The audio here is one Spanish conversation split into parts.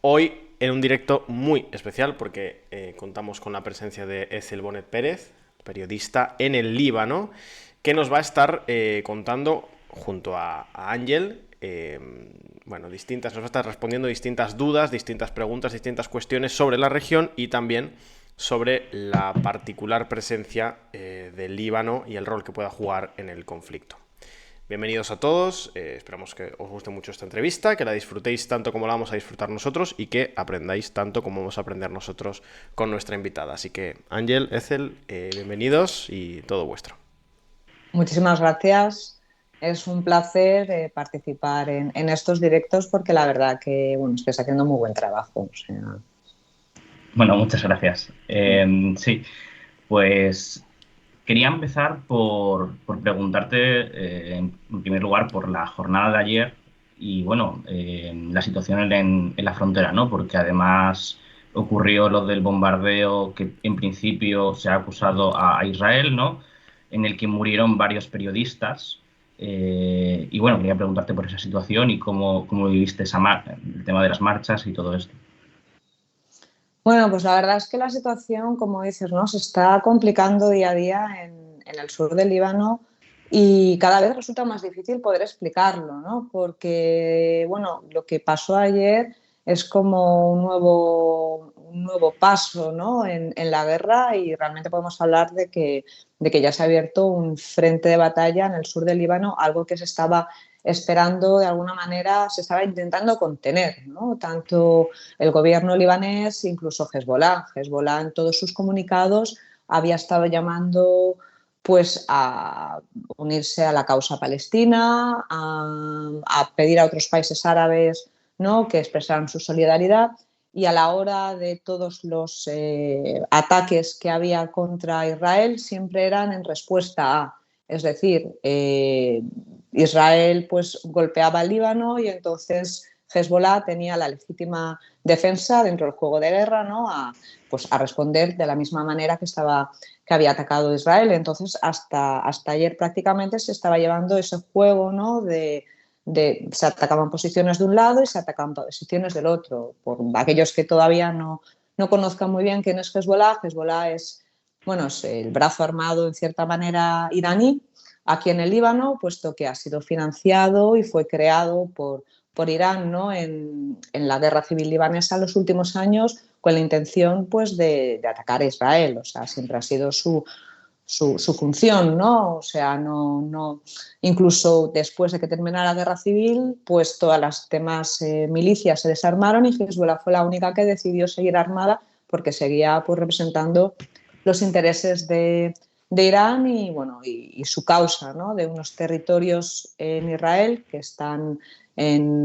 Hoy en un directo muy especial porque contamos con la presencia de Ethel Bonet Pérez, periodista en el Líbano, que nos va a estar contando junto a Ángel, bueno, nos va a estar respondiendo distintas dudas, distintas preguntas, distintas cuestiones sobre la región y también sobre la particular presencia del Líbano y el rol que pueda jugar en el conflicto. Bienvenidos a todos, esperamos que os guste mucho esta entrevista, que la disfrutéis tanto como la vamos a disfrutar nosotros y que aprendáis tanto como vamos a aprender nosotros con nuestra invitada. Así que Ángel, Ethel, bienvenidos y todo vuestro. Muchísimas gracias. Es un placer participar en estos directos porque la verdad que bueno, estáis haciendo muy buen trabajo. O sea, Bueno, muchas gracias. Sí, pues quería empezar por preguntarte, en primer lugar, por la jornada de ayer y, bueno, la situación en la frontera, ¿no? Porque además ocurrió lo del bombardeo que en principio se ha acusado a Israel, ¿no? En el que murieron varios periodistas. Y, bueno, quería preguntarte por esa situación y cómo viviste el tema de las marchas y todo esto. bueno, pues la verdad es que la situación, como dices, ¿no? Se está complicando día a día en el sur del Líbano y cada vez resulta más difícil poder explicarlo, ¿no? Porque, bueno, lo que pasó ayer es como un nuevo paso, ¿no? en la guerra y realmente podemos hablar de que ya se ha abierto un frente de batalla en el sur del Líbano, algo que se estaba esperando de alguna manera, se estaba intentando contener, ¿no? Tanto el gobierno libanés, incluso Hezbollah. Hezbollah en todos sus comunicados había estado llamando pues a unirse a la causa palestina, a pedir a otros países árabes, ¿no? que expresaran su solidaridad y a la hora de todos los ataques que había contra Israel siempre eran en respuesta a, es decir, Israel pues golpeaba al Líbano y entonces Hezbollah tenía la legítima defensa dentro del juego de guerra, ¿no? Pues a responder de la misma manera que había atacado Israel. Entonces, hasta ayer prácticamente se estaba llevando ese juego, ¿no? Se atacaban posiciones de un lado y se atacaban posiciones del otro. Por aquellos que todavía no conozcan muy bien quién es Hezbollah, Hezbollah es, bueno, es el brazo armado en cierta manera iraní aquí en el Líbano, puesto que ha sido financiado y fue creado por Irán, ¿no? en la guerra civil libanesa en los últimos años con la intención pues, de atacar a Israel. O sea, siempre ha sido su función, ¿no? O sea, incluso después de que terminara la guerra civil, pues todas las demás milicias se desarmaron y Hezbollah fue la única que decidió seguir armada porque seguía pues, representando los intereses de Irán y, bueno, y su causa, ¿no? de unos territorios en Israel que están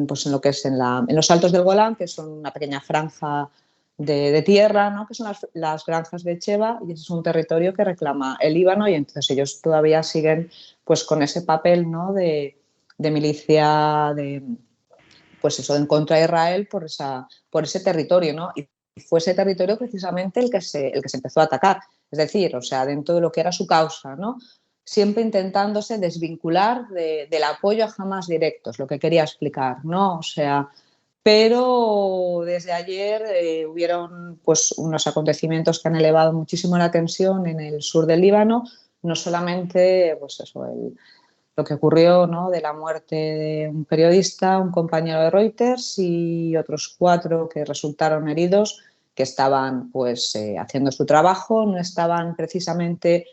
pues en lo que es en los altos del Golán, que son una pequeña franja de tierra, ¿no? que son las granjas de Cheva, y ese es un territorio que reclama el Líbano, y entonces ellos todavía siguen pues, con ese papel, ¿no? de milicia, pues eso, en contra de Israel por ese territorio, ¿no? Y fue ese territorio precisamente el que se empezó a atacar. Es decir, o sea, dentro de lo que era su causa, ¿no? Siempre intentándose desvincular del apoyo a Hamas directo, es lo que quería explicar, ¿no? O sea, pero desde ayer hubieron pues, unos acontecimientos que han elevado muchísimo la tensión en el sur del Líbano, no solamente pues eso, lo que ocurrió, ¿no? de la muerte de un periodista, un compañero de Reuters y otros 4 que resultaron heridos, que estaban pues, haciendo su trabajo, no estaban precisamente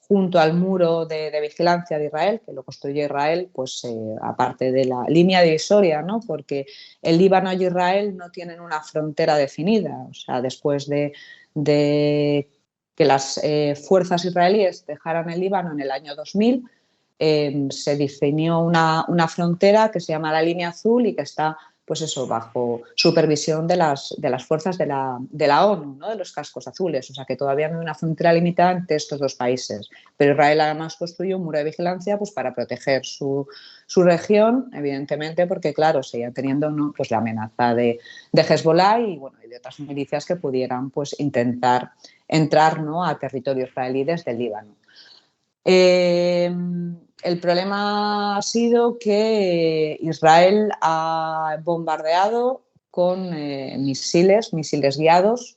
junto al muro de vigilancia de Israel, que lo construyó Israel, pues aparte de la línea divisoria, ¿no? porque el Líbano y Israel no tienen una frontera definida. O sea, después de que las fuerzas israelíes dejaran el Líbano en el año 2000, se definió una frontera que se llama la línea azul y que está pues eso, bajo supervisión de las fuerzas de la ONU, ¿no? de los cascos azules. O sea que todavía no hay una frontera limitada entre estos dos países. Pero Israel además construyó un muro de vigilancia pues, para proteger su región, evidentemente, porque claro, seguía teniendo, ¿no? pues, la amenaza de Hezbollah y, bueno, y de otras milicias que pudieran pues, intentar entrar, ¿no? a territorio israelí desde el Líbano. El problema ha sido que Israel ha bombardeado con misiles guiados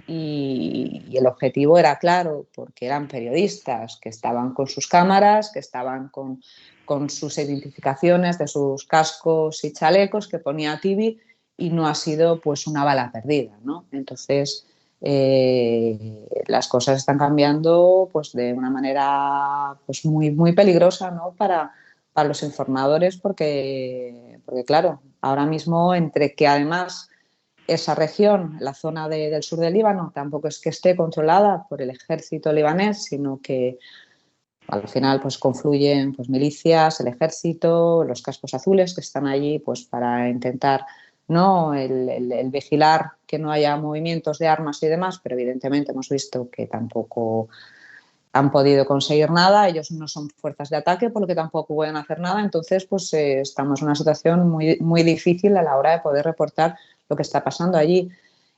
y el objetivo era claro, porque eran periodistas que estaban con sus cámaras, que estaban con sus identificaciones de sus cascos y chalecos que ponía Tibi, y no ha sido pues una bala perdida, ¿no? Entonces las cosas están cambiando pues de una manera pues muy peligrosa, ¿no? Para los informadores porque claro, ahora mismo entre que además esa región, la zona del sur del Líbano, tampoco es que esté controlada por el ejército libanés, sino que al final pues confluyen pues milicias, el ejército, los cascos azules que están allí pues para intentar, ¿no?, el vigilar que no haya movimientos de armas y demás, pero evidentemente hemos visto que tampoco han podido conseguir nada, ellos no son fuerzas de ataque, por lo que tampoco pueden hacer nada, entonces pues estamos en una situación muy difícil a la hora de poder reportar lo que está pasando allí.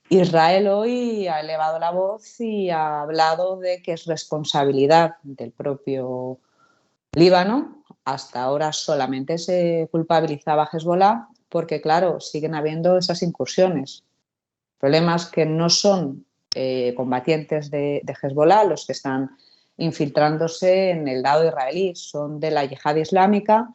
Israel hoy ha elevado la voz y ha hablado de que es responsabilidad del propio Líbano. Hasta ahora solamente se culpabilizaba a Hezbollah porque, claro, siguen habiendo esas incursiones. Problemas que no son combatientes de Hezbollah los que están infiltrándose en el lado israelí, son de la yihad islámica,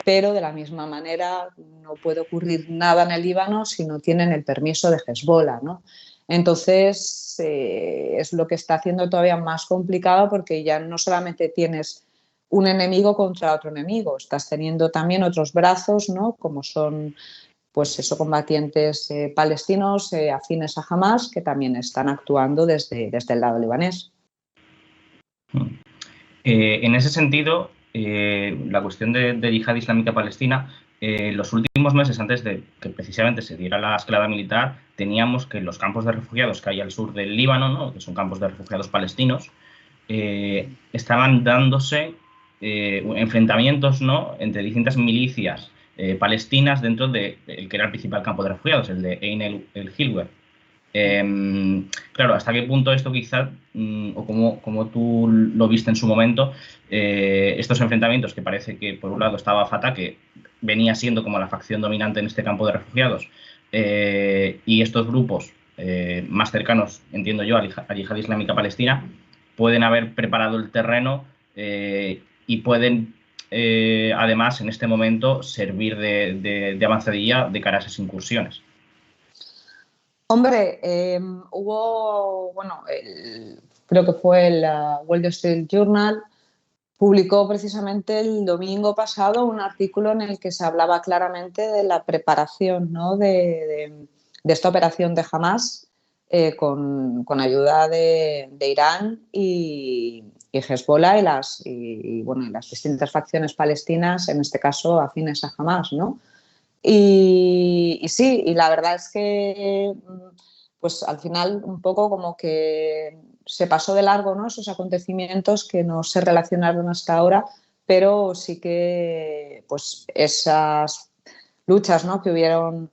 pero de la misma manera no puede ocurrir nada en el Líbano si no tienen el permiso de Hezbollah, ¿no? Entonces es lo que está haciendo todavía más complicado porque ya no solamente tienes un enemigo contra otro enemigo, estás teniendo también otros brazos, ¿no?, como son pues eso, combatientes palestinos afines a Hamas que también están actuando desde el lado libanés. En ese sentido, la cuestión de yihad islámica palestina, los últimos meses antes de que precisamente se diera la escalada militar, teníamos que los campos de refugiados que hay al sur del Líbano, ¿no?, que son campos de refugiados palestinos, estaban dándose enfrentamientos, ¿no?, entre distintas milicias palestinas dentro del que era el principal campo de refugiados, el de Ein el-Hilweh. Claro, ¿hasta qué punto esto quizá, o como tú lo viste en su momento, estos enfrentamientos que parece que por un lado estaba Fatah, que venía siendo como la facción dominante en este campo de refugiados, y estos grupos más cercanos, entiendo yo, a la yihad islámica palestina, pueden haber preparado el terreno y pueden además en este momento servir de avanzadilla de cara a esas incursiones? Hombre, hubo, bueno, creo que fue el Wall Street Journal, publicó precisamente el domingo pasado un artículo en el que se hablaba claramente de la preparación, ¿no?, de esta operación de Hamas con ayuda de Irán y Hezbollah y las distintas facciones palestinas, en este caso afines a Hamas, ¿no? Y sí, y la verdad es que pues al final un poco como que se pasó de largo, ¿no?, esos acontecimientos que no se relacionaron hasta ahora, pero sí que pues esas luchas, ¿no?, que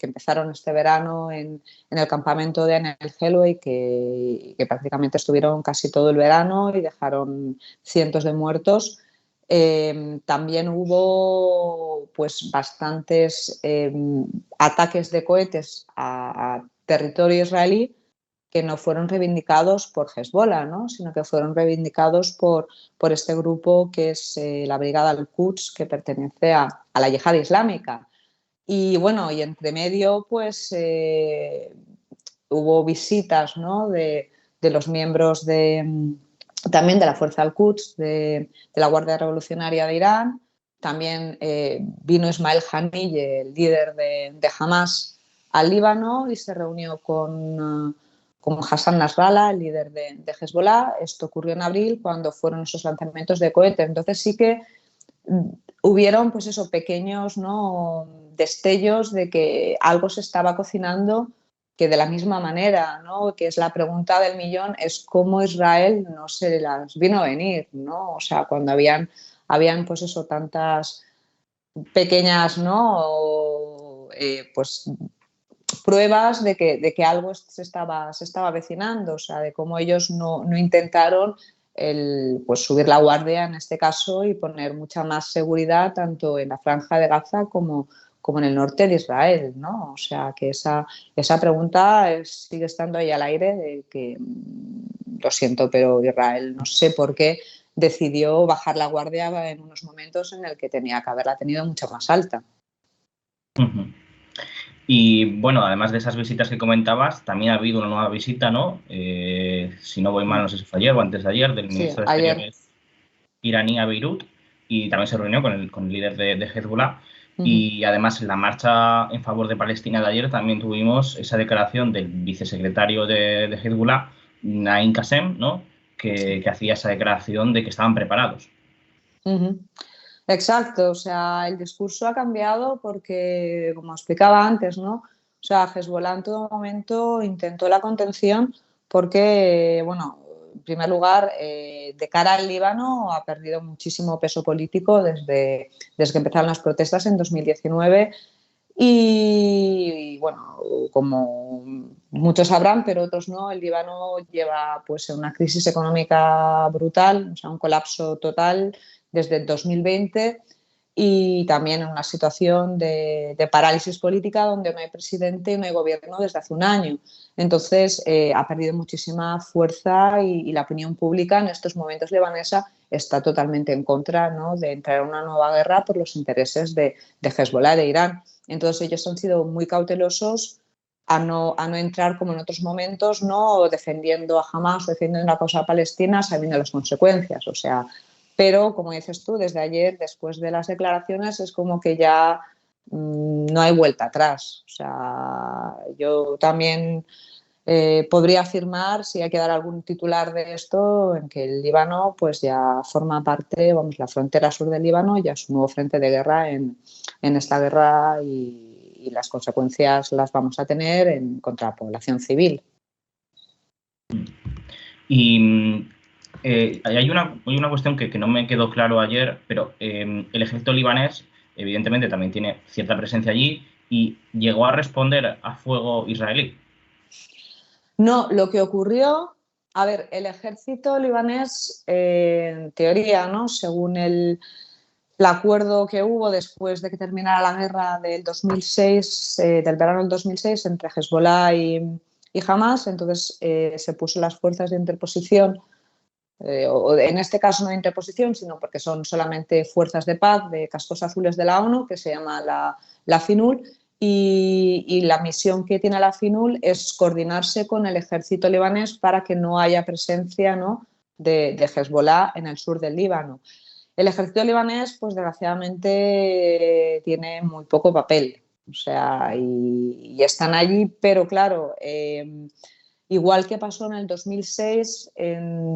empezaron este verano en el campamento de Ein el-Hilweh que prácticamente estuvieron casi todo el verano y dejaron cientos de muertos. También hubo pues bastantes ataques de cohetes a territorio israelí que no fueron reivindicados por Hezbollah, ¿no?, sino que fueron reivindicados por este grupo que es la Brigada al-Quds, que pertenece a la yihad islámica. Y bueno, y entre medio pues hubo visitas, ¿no?, de los miembros también de la Fuerza al-Quds, de la Guardia Revolucionaria de Irán. También vino Ismail Haniyeh, el líder de Hamas, al Líbano y se reunió con Hassan Nasrallah, el líder de Hezbollah. Esto ocurrió en abril, cuando fueron esos lanzamientos de cohetes. Entonces sí que hubieron pues eso, pequeños, ¿no?, destellos de que algo se estaba cocinando, que de la misma manera, ¿no?, que es la pregunta del millón, es cómo Israel no se las vino a venir, ¿no? O sea, cuando habían pues eso, tantas pequeñas, ¿no?, pues pruebas de que algo se estaba avecinando, o sea, de cómo ellos no intentaron pues subir la guardia en este caso y poner mucha más seguridad tanto en la Franja de Gaza como como en el norte de Israel, ¿no? O sea, que esa pregunta sigue estando ahí al aire de que, lo siento, pero Israel no sé por qué decidió bajar la guardia en unos momentos en el que tenía que haberla tenido mucho más alta. Ujú. Y bueno, además de esas visitas que comentabas, también ha habido una nueva visita, ¿no? Si no voy mal, no sé si fue ayer o antes de ayer, del Sí, ministro de ayer. Exteriores iraní a Beirut, y también se reunió con el líder de Hezbollah. Uh-huh. Y además en la marcha en favor de Palestina de ayer también tuvimos esa declaración del vicesecretario de Hezbollah, Naim Qassem, ¿no? Sí. Que hacía esa declaración de que estaban preparados. Uh-huh. Exacto, o sea, el discurso ha cambiado porque, como explicaba antes, ¿no? O sea, Hezbollah en todo momento intentó la contención porque, bueno, en primer lugar, de cara al Líbano ha perdido muchísimo peso político desde que empezaron las protestas en 2019 y, bueno, como muchos sabrán, pero otros no, el Líbano lleva pues una crisis económica brutal, o sea, un colapso total desde el 2020 y también en una situación de parálisis política donde no hay presidente y no hay gobierno desde hace un año. Entonces, ha perdido muchísima fuerza y la opinión pública en estos momentos libanesa está totalmente en contra, ¿no?, de entrar en una nueva guerra por los intereses de Hezbollah, de Irán. Entonces, ellos han sido muy cautelosos a no entrar como en otros momentos, no defendiendo a Hamas o defendiendo la causa palestina sabiendo las consecuencias. O sea, pero, como dices tú, desde ayer, después de las declaraciones, es como que ya no hay vuelta atrás. O sea, yo también podría afirmar, si hay que dar algún titular de esto, en que el Líbano pues ya forma parte, vamos, la frontera sur del Líbano ya es un nuevo frente de guerra en esta guerra y las consecuencias las vamos a tener contra la población civil. Y hay una cuestión que no me quedó claro ayer, pero el ejército libanés evidentemente también tiene cierta presencia allí y llegó a responder a fuego israelí. No, lo que ocurrió, a ver, el ejército libanés, en teoría, ¿no?, según el acuerdo que hubo después de que terminara la guerra del 2006, del verano del 2006, entre Hezbollah y Hamas, entonces se puso las fuerzas de interposición, o en este caso no de interposición, sino porque son solamente fuerzas de paz de cascos azules de la ONU, que se llama la FINUL, y la misión que tiene la FINUL es coordinarse con el ejército libanés para que no haya presencia, ¿no?, de Hezbollah en el sur del Líbano. El ejército libanés, pues desgraciadamente, tiene muy poco papel, o sea, y están allí, pero claro, igual que pasó en el 2006,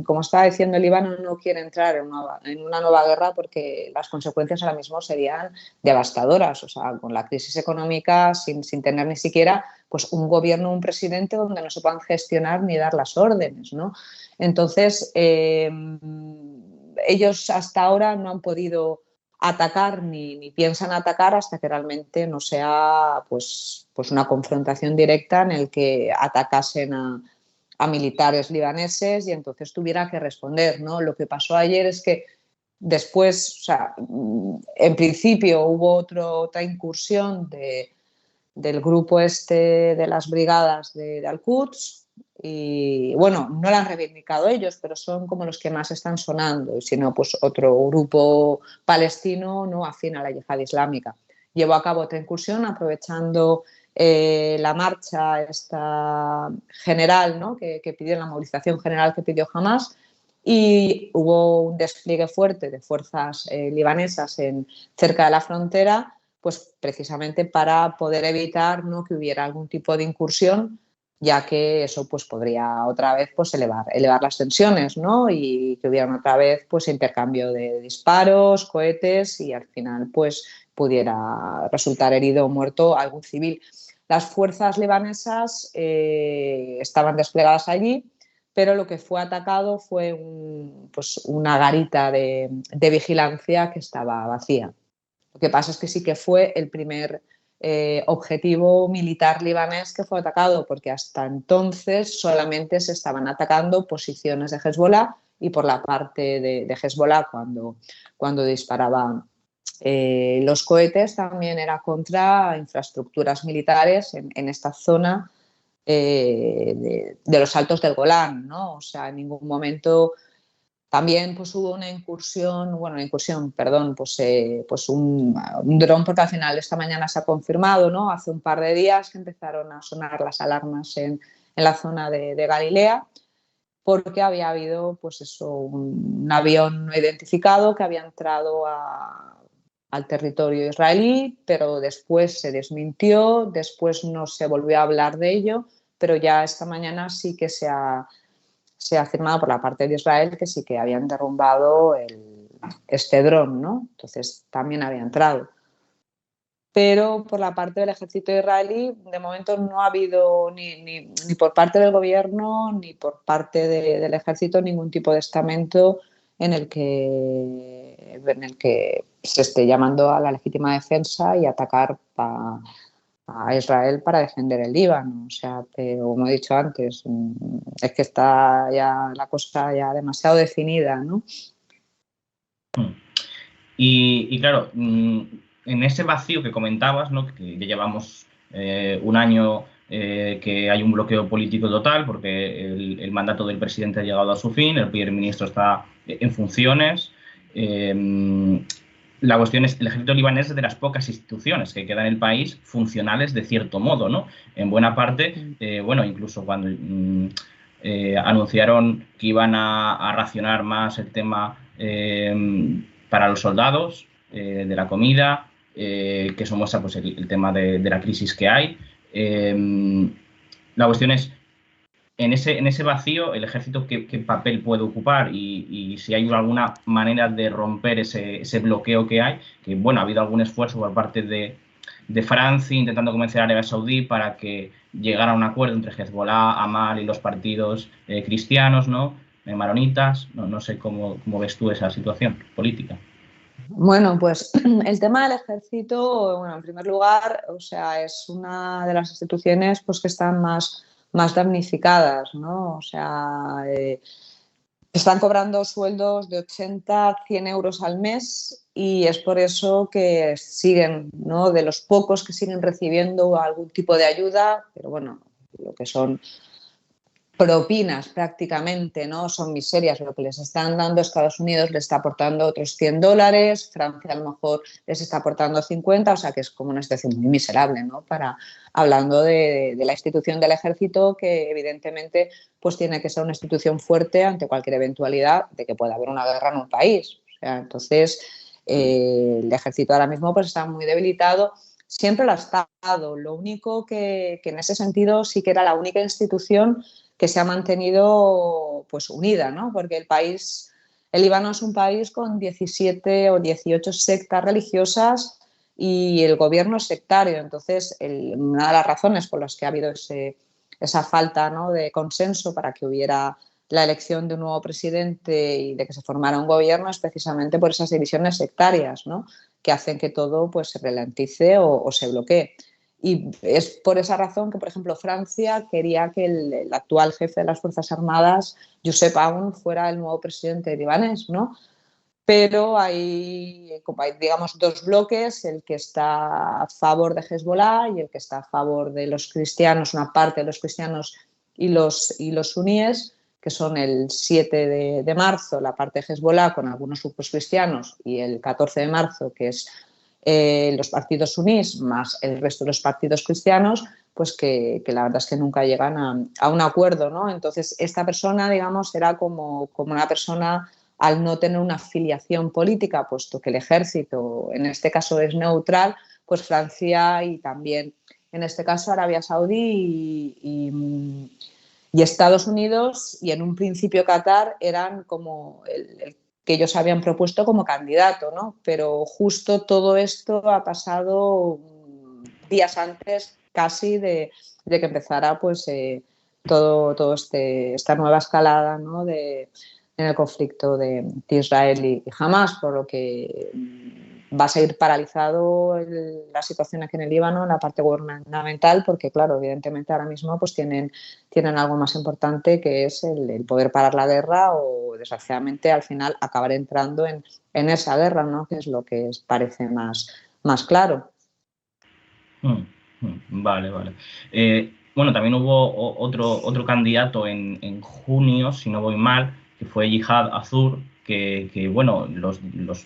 como estaba diciendo, el Líbano no quiere entrar en una nueva guerra porque las consecuencias ahora mismo serían devastadoras, o sea, con la crisis económica, sin tener ni siquiera pues un gobierno, un presidente donde no se puedan gestionar ni dar las órdenes, ¿no? Entonces, ellos hasta ahora no han podido atacar ni piensan atacar hasta que realmente no sea pues una confrontación directa en el que atacasen a militares libaneses y entonces tuviera que responder, ¿no? Lo que pasó ayer es que después, o sea, en principio hubo otra incursión del grupo este de las brigadas de Al-Quds y, bueno, no la han reivindicado ellos, pero son como los que más están sonando, y si no, pues otro grupo palestino no afín a la yihad islámica. Llevó a cabo otra incursión aprovechando la marcha esta general, ¿no?, que pidió, la movilización general que pidió Hamas, y hubo un despliegue fuerte de fuerzas libanesas cerca de la frontera, pues precisamente para poder evitar, ¿no?, que hubiera algún tipo de incursión, ya que eso pues podría otra vez pues elevar las tensiones, ¿no?, y que hubiera otra vez pues intercambio de disparos, cohetes y al final pues pudiera resultar herido o muerto algún civil. Las fuerzas libanesas estaban desplegadas allí, pero lo que fue atacado fue una garita de vigilancia que estaba vacía. Lo que pasa es que sí que fue el primer objetivo militar libanés que fue atacado, porque hasta entonces solamente se estaban atacando posiciones de Hezbollah y por la parte de Hezbollah cuando disparaba los cohetes también era contra infraestructuras militares en esta zona de los Altos del Golán, ¿no? O sea, en ningún momento. También pues hubo un dron, porque al final esta mañana se ha confirmado, ¿no? Hace un par de días que empezaron a sonar las alarmas en la zona de Galilea, porque había habido pues eso, un avión no identificado que había entrado al territorio israelí, pero después se desmintió, después no se volvió a hablar de ello, pero ya esta mañana sí que se ha afirmado por la parte de Israel que sí que habían derrumbado este dron, ¿no? Entonces también había entrado. Pero por la parte del ejército israelí, de momento no ha habido ni por parte del gobierno ni por parte del ejército ningún tipo de estamento en el que se esté llamando a la legítima defensa y atacar a Israel para defender el Líbano. O sea, como he dicho antes, es que está ya la cosa ya demasiado definida, ¿no? Y claro, en ese vacío que comentabas, ¿no? Que ya llevamos un año que hay un bloqueo político total porque el mandato del presidente ha llegado a su fin, el primer ministro está en funciones. La cuestión es, el ejército libanés es de las pocas instituciones que quedan en el país funcionales de cierto modo, ¿no? En buena parte, bueno, incluso cuando anunciaron que iban a racionar más el tema para los soldados, de la comida, que eso muestra pues, el tema de la crisis que hay. La cuestión es, en ese vacío, el ejército, ¿qué papel puede ocupar? Y si hay alguna manera de romper ese bloqueo que hay, que bueno, ha habido algún esfuerzo por parte de Francia intentando convencer a Arabia Saudí para que llegara a un acuerdo entre Hezbollah, Amal y los partidos cristianos, ¿no? Maronitas, no sé cómo ves tú esa situación política. Bueno, pues el tema del ejército, bueno, en primer lugar, o sea, es una de las instituciones pues, que están más damnificadas, ¿no? O sea, están cobrando sueldos de 80, 100 euros al mes y es por eso que siguen, ¿no? De los pocos que siguen recibiendo algún tipo de ayuda, pero bueno, lo que son propinas prácticamente, ¿no? Son miserias. Lo que les están dando Estados Unidos les está aportando otros $100, Francia a lo mejor les está aportando 50, o sea que es como una situación muy miserable, ¿no? Hablando de la institución del ejército, que evidentemente pues tiene que ser una institución fuerte ante cualquier eventualidad de que pueda haber una guerra en un país. O sea, entonces el ejército ahora mismo pues está muy debilitado. Siempre lo ha estado. Lo único que en ese sentido sí que era la única institución que se ha mantenido pues unida, ¿no? Porque el Líbano es un país con 17 o 18 sectas religiosas y el gobierno es sectario. Entonces, una de las razones por las que ha habido esa falta, ¿no? de consenso para que hubiera la elección de un nuevo presidente y de que se formara un gobierno es precisamente por esas divisiones sectarias, ¿no? que hacen que todo pues, se ralentice o se bloquee. Y es por esa razón que, por ejemplo, Francia quería que el actual jefe de las Fuerzas Armadas, Josep Aoun, fuera el nuevo presidente libanés, ¿no? Pero hay, digamos, dos bloques, el que está a favor de Hezbollah y el que está a favor de los cristianos, una parte de los cristianos y los suníes, que son el 7 de marzo, la parte de Hezbollah con algunos grupos cristianos, y el 14 de marzo, que es los partidos sunís más el resto de los partidos cristianos, pues que la verdad es que nunca llegan a un acuerdo, ¿no? Entonces, esta persona, digamos, era como una persona, al no tener una afiliación política, puesto que el ejército, en este caso, es neutral, pues Francia y también, en este caso, Arabia Saudí y Estados Unidos, y en un principio Qatar, eran como el que ellos habían propuesto como candidato, ¿no? Pero justo todo esto ha pasado días antes casi de que empezara pues todo esta nueva escalada, ¿no? en el conflicto de Israel y Hamas, por lo que va a seguir paralizado la situación aquí en el Líbano, en la parte gubernamental, porque claro, evidentemente ahora mismo pues tienen algo más importante, que es el poder parar la guerra o desgraciadamente al final acabar entrando en esa guerra, ¿no? Que es lo que parece más claro. Vale, vale. Bueno, también hubo otro candidato en junio, si no voy mal, que fue Yihad Azur, bueno, los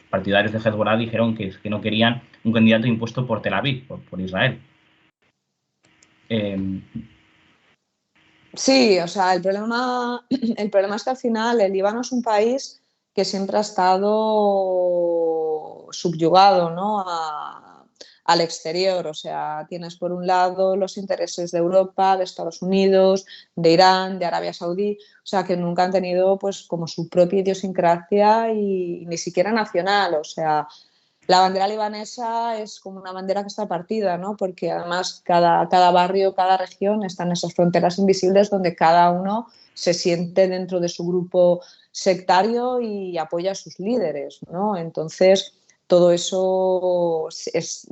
partidarios de Hezbollah dijeron que no querían un candidato impuesto por Tel Aviv, por Israel. Eh, Sí, o sea, el problema es que al final el Líbano es un país que siempre ha estado subyugado, ¿no? al exterior. O sea, tienes por un lado los intereses de Europa, de Estados Unidos, de Irán, de Arabia Saudí, o sea, que nunca han tenido pues como su propia idiosincrasia y ni siquiera nacional. O sea, la bandera libanesa es como una bandera que está partida, ¿no? Porque además cada barrio, cada región están esas fronteras invisibles donde cada uno se siente dentro de su grupo sectario y apoya a sus líderes, ¿no? Entonces, todo eso es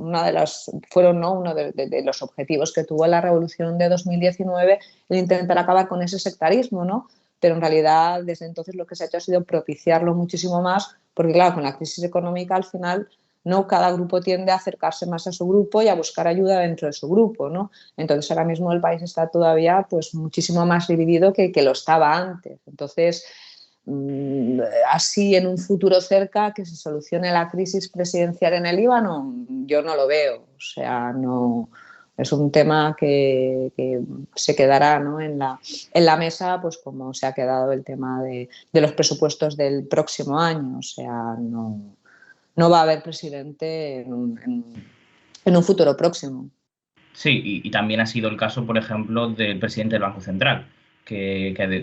fueron, ¿no? Uno de los objetivos que tuvo la revolución de 2019, el intentar acabar con ese sectarismo, ¿no? Pero en realidad desde entonces lo que se ha hecho ha sido propiciarlo muchísimo más, porque claro, con la crisis económica al final, ¿no? Cada grupo tiende a acercarse más a su grupo y a buscar ayuda dentro de su grupo, ¿no? Entonces ahora mismo el país está todavía pues muchísimo más dividido que lo estaba antes. Entonces, así en un futuro cerca que se solucione la crisis presidencial en el Líbano, yo no lo veo. O sea, no es un tema que se quedará, ¿no? en la mesa, pues como se ha quedado el tema de los presupuestos del próximo año. O sea, no va a haber presidente en un futuro próximo. Sí, y también ha sido el caso, por ejemplo, del presidente del Banco Central,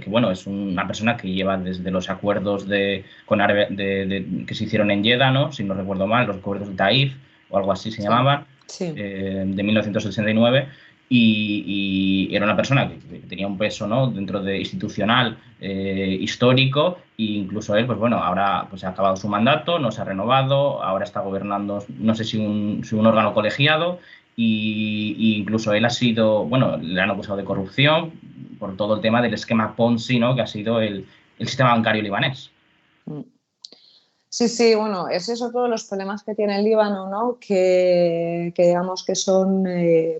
bueno, es una persona que lleva desde los acuerdos que se hicieron en Jeddah, ¿no? Si no recuerdo mal, los acuerdos de Taif o algo así se Sí, llamaban, sí. de 1969, y era una persona que tenía un peso, ¿no? Dentro de institucional, histórico, e incluso él, pues bueno, ahora pues ha acabado su mandato, no se ha renovado, ahora está gobernando, no sé si un órgano colegiado y incluso él ha sido, bueno, le han acusado de corrupción por todo el tema del esquema Ponzi, ¿no? Que ha sido el sistema bancario libanés. Sí, sí, bueno, ese es otro de los problemas que tiene el Líbano, ¿no? Que digamos que son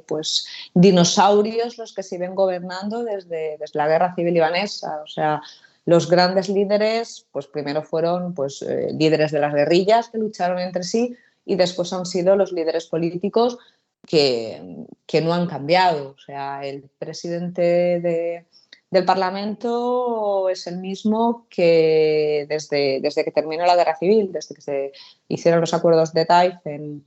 pues dinosaurios los que siguen gobernando desde la guerra civil libanesa. O sea, los grandes líderes, pues primero fueron pues, líderes de las guerrillas que lucharon entre sí y después han sido los líderes políticos que no han cambiado. O sea, el presidente del Parlamento es el mismo que desde que terminó la guerra civil, desde que se hicieron los acuerdos de Taif en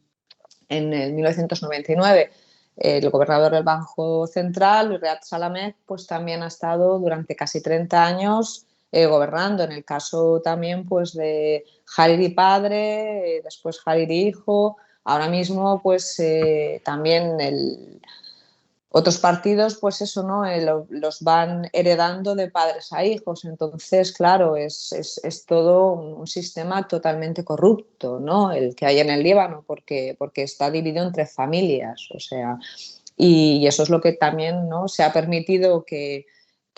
el 1999. El gobernador del Banco Central, Riyad Salameh, pues también ha estado durante casi 30 años gobernando. En el caso también pues, de Hariri padre, después Hariri hijo. Ahora mismo pues también otros partidos, pues eso, ¿no? Los van heredando de padres a hijos. Entonces, claro, es todo un sistema totalmente corrupto, ¿no? El que hay en el Líbano, porque está dividido entre familias. O sea, y eso es lo que también, ¿no? Se ha permitido que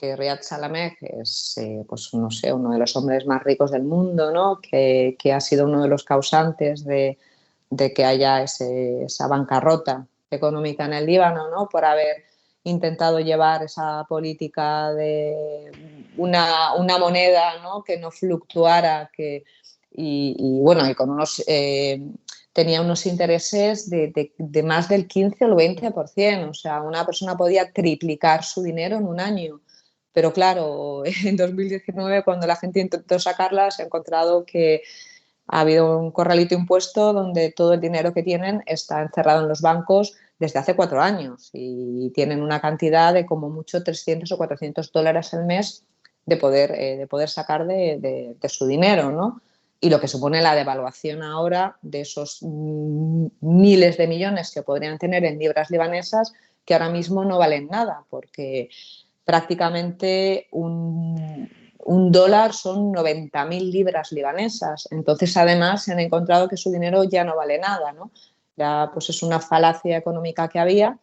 Riyad Salameh es, pues no sé, uno de los hombres más ricos del mundo, ¿no? Que ha sido uno de los causantes de que haya esa bancarrota económica en el Líbano, ¿no? Por haber intentado llevar esa política de una moneda, ¿no? Que no fluctuara y bueno, y con tenía unos intereses de más del 15 o el 20%. O sea, una persona podía triplicar su dinero en un año. Pero claro, en 2019, cuando la gente intentó sacarla, se ha encontrado que ha habido un corralito impuesto donde todo el dinero que tienen está encerrado en los bancos desde hace 4 años y tienen una cantidad de como mucho 300 o 400 dólares al mes de poder sacar de su dinero, ¿no? Y lo que supone la devaluación ahora de esos miles de millones que podrían tener en libras libanesas, que ahora mismo no valen nada, porque prácticamente un dólar son 90.000 libras libanesas. Entonces, además, se han encontrado que su dinero ya no vale nada, ¿no? Ya, pues es una falacia económica que había,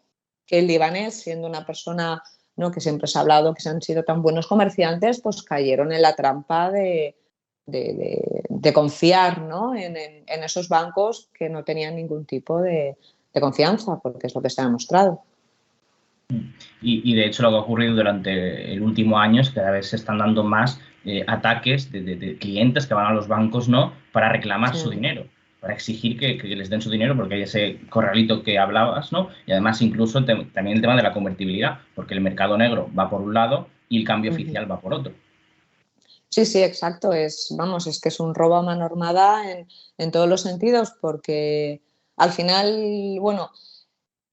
que el libanés, siendo una persona, ¿no?, que siempre se ha hablado que se han sido tan buenos comerciantes, pues cayeron en la trampa de confiar, ¿no?, en esos bancos que no tenían ningún tipo de confianza, porque es lo que se ha demostrado. Y de hecho lo que ha ocurrido durante el último año es que cada vez se están dando más ataques de clientes que van a los bancos, ¿no?, para reclamar Sí. su dinero, para exigir que les den su dinero, porque hay ese corralito que hablabas, ¿no? Y además incluso también el tema de la convertibilidad, porque el mercado negro va por un lado y el cambio oficial va por otro. Sí, sí, exacto. Vamos, es que es un robo a mano armada en todos los sentidos, porque al final, bueno,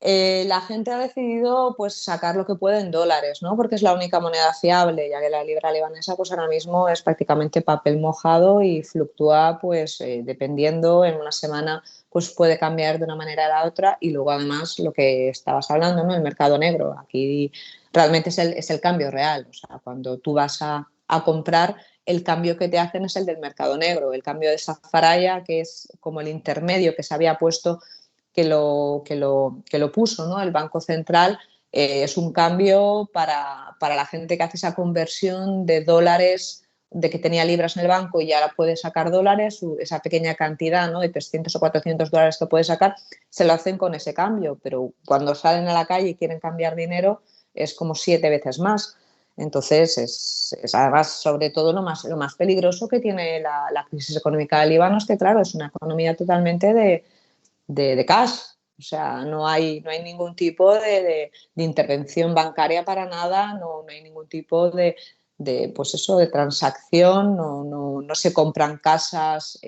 la gente ha decidido pues sacar lo que puede en dólares, ¿no? Porque es la única moneda fiable, ya que la libra libanesa pues ahora mismo es prácticamente papel mojado y fluctúa pues dependiendo, en una semana pues puede cambiar de una manera a la otra, y luego además lo que estabas hablando, ¿no?, el mercado negro. Aquí realmente es el cambio real, o sea, cuando tú vas a comprar, el cambio que te hacen es el del mercado negro, el cambio de esa faralla, que es como el intermedio que se había puesto, que lo puso, ¿no?, el Banco Central. Es un cambio para la gente que hace esa conversión de dólares, de que tenía libras en el banco y ahora puede sacar dólares, esa pequeña cantidad, ¿no?, de 300 o 400 dólares que puede sacar, se lo hacen con ese cambio, pero cuando salen a la calle y quieren cambiar dinero es como 7 veces más. Entonces, es además, sobre todo, lo más peligroso que tiene la crisis económica del Líbano es que, claro, es una economía totalmente de cash. O sea, no hay ningún tipo de intervención bancaria para nada, no hay ningún tipo pues eso, de transacción, no se compran casas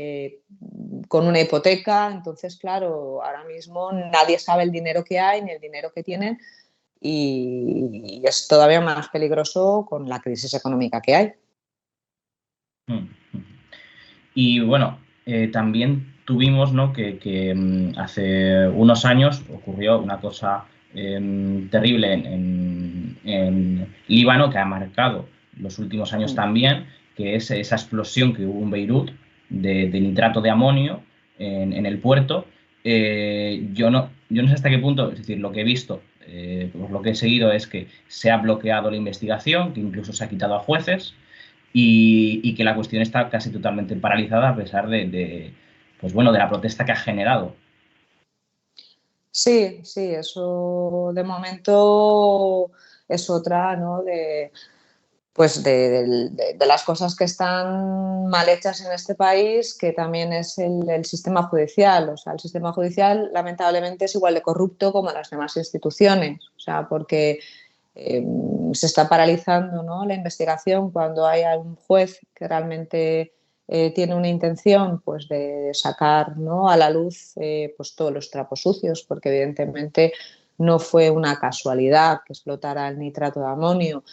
con una hipoteca. Entonces, claro, ahora mismo nadie sabe el dinero que hay ni el dinero que tienen, y es todavía más peligroso con la crisis económica que hay. Y bueno, también tuvimos, ¿no?, que hace unos años ocurrió una cosa terrible en Líbano, que ha marcado los últimos años también, que es esa explosión que hubo en Beirut de nitrato de amonio en el puerto. Yo no sé hasta qué punto, es decir, lo que he visto, pues lo que he seguido es que se ha bloqueado la investigación, que incluso se ha quitado a jueces, y que la cuestión está casi totalmente paralizada a pesar pues bueno, de la protesta que ha generado. Sí, sí, eso de momento es otra, ¿no?, pues de las cosas que están mal hechas en este país, que también es el sistema judicial. O sea, el sistema judicial lamentablemente es igual de corrupto como las demás instituciones, o sea, porque se está paralizando, ¿no?, la investigación cuando hay algún juez que realmente tiene una intención pues de sacar, ¿no?, a la luz pues todos los trapos sucios, porque evidentemente no fue una casualidad que explotara el nitrato de amonio.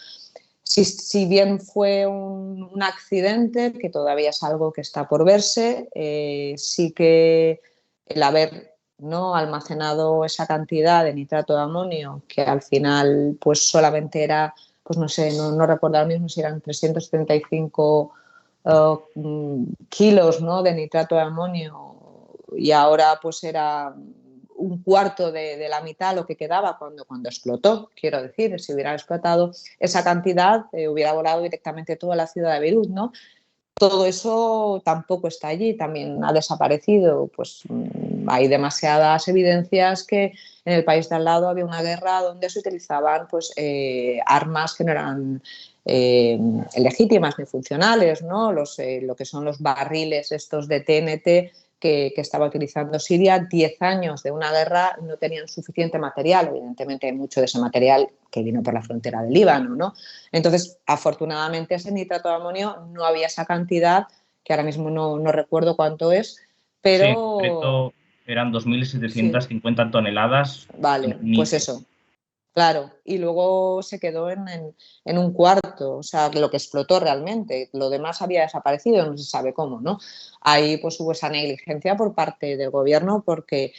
Si bien fue un accidente, que todavía es algo que está por verse, sí que el haber, ¿no?, almacenado esa cantidad de nitrato de amonio, que al final pues solamente era, pues no sé, no recuerdo ahora mismo si eran 375 kilos, ¿no?, de nitrato de amonio, y ahora pues era un cuarto de la mitad lo que quedaba cuando explotó. Quiero decir, si hubiera explotado esa cantidad, hubiera volado directamente toda la ciudad de Beirut, ¿no? Todo eso tampoco está allí, también ha desaparecido. Pues hay demasiadas evidencias que en el país de al lado había una guerra donde se utilizaban pues armas que no eran legítimas ni funcionales, ¿no? Lo que son los barriles estos de TNT que estaba utilizando Siria. 10 años de una guerra no tenían suficiente material. Evidentemente hay mucho de ese material que vino por la frontera del Líbano, ¿no? Entonces, afortunadamente, ese nitrato de amonio no había esa cantidad, que ahora mismo no recuerdo cuánto es, Sí, en pero concreto eran sí, 2.750 toneladas en vale, pues níquel. eso. Claro, y luego se quedó en un cuarto, o sea, lo que explotó realmente. Lo demás había desaparecido, no se sabe cómo, ¿no? Ahí pues hubo esa negligencia por parte del gobierno, porque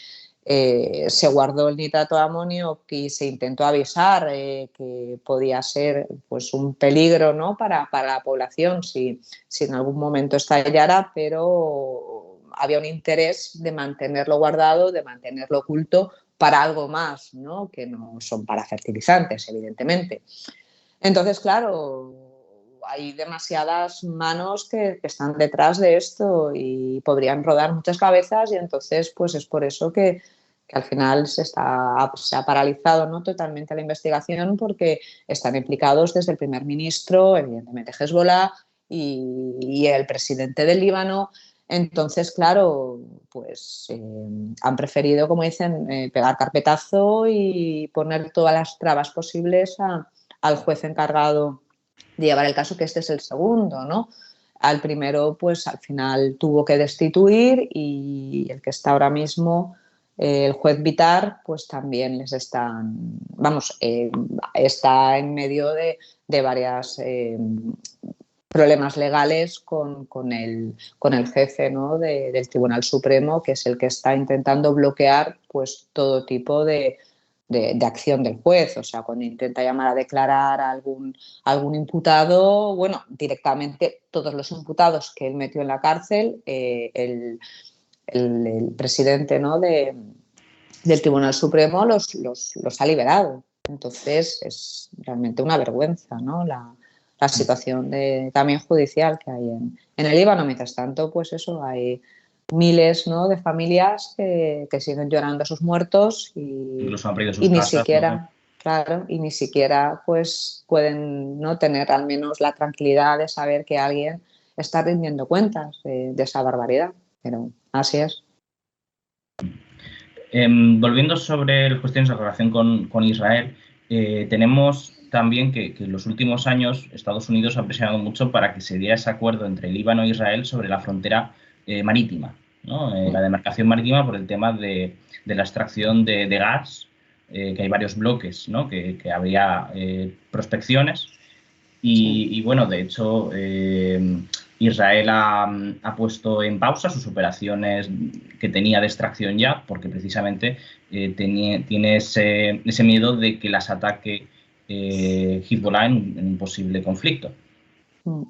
se guardó el nitrato de amonio y se intentó avisar que podía ser pues, un peligro, ¿no? para la población si en algún momento estallara, pero había un interés de mantenerlo guardado, de mantenerlo oculto para algo más, ¿no? Que no son para fertilizantes, evidentemente. Entonces, claro, hay demasiadas manos que están detrás de esto y podrían rodar muchas cabezas, y entonces pues es por eso que al final se ha paralizado, ¿no? totalmente la investigación, porque están implicados desde el primer ministro, evidentemente Hezbollah y el presidente del Líbano. Entonces, claro, pues han preferido, como dicen, pegar carpetazo y poner todas las trabas posibles al juez encargado de llevar el caso, que este es el segundo, ¿no? Al primero, pues al final tuvo que destituir, y el que está ahora mismo, el juez Bitar, pues también les están, vamos, está en medio de varias problemas legales con el jefe, ¿no? del Tribunal Supremo, que es el que está intentando bloquear pues todo tipo de acción del juez. O sea, cuando intenta llamar a declarar a algún imputado, bueno, directamente todos los imputados que él metió en la cárcel, el presidente, ¿no? del Tribunal Supremo los ha liberado. Entonces es realmente una vergüenza, ¿no? la situación también judicial que hay en el Líbano. Mientras tanto, pues eso, hay miles, ¿no? de familias que siguen llorando a sus muertos Incluso han perdido y sus ni casas, ¿no? siquiera, claro, y ni siquiera pues pueden, ¿no? tener al menos la tranquilidad de saber que alguien está rindiendo cuentas de esa barbaridad. Pero así es. Volviendo sobre las cuestiones de relación con Israel, tenemos también que en los últimos años Estados Unidos ha presionado mucho para que se diera ese acuerdo entre Líbano e Israel sobre la frontera marítima, ¿no? La demarcación marítima, por el tema de la extracción de gas, que hay varios bloques, ¿no? que habría prospecciones. Sí. Y bueno, de hecho, Israel ha puesto en pausa sus operaciones que tenía de extracción ya, porque precisamente tiene ese miedo de que las ataque Hezbollah en un posible conflicto. Mm.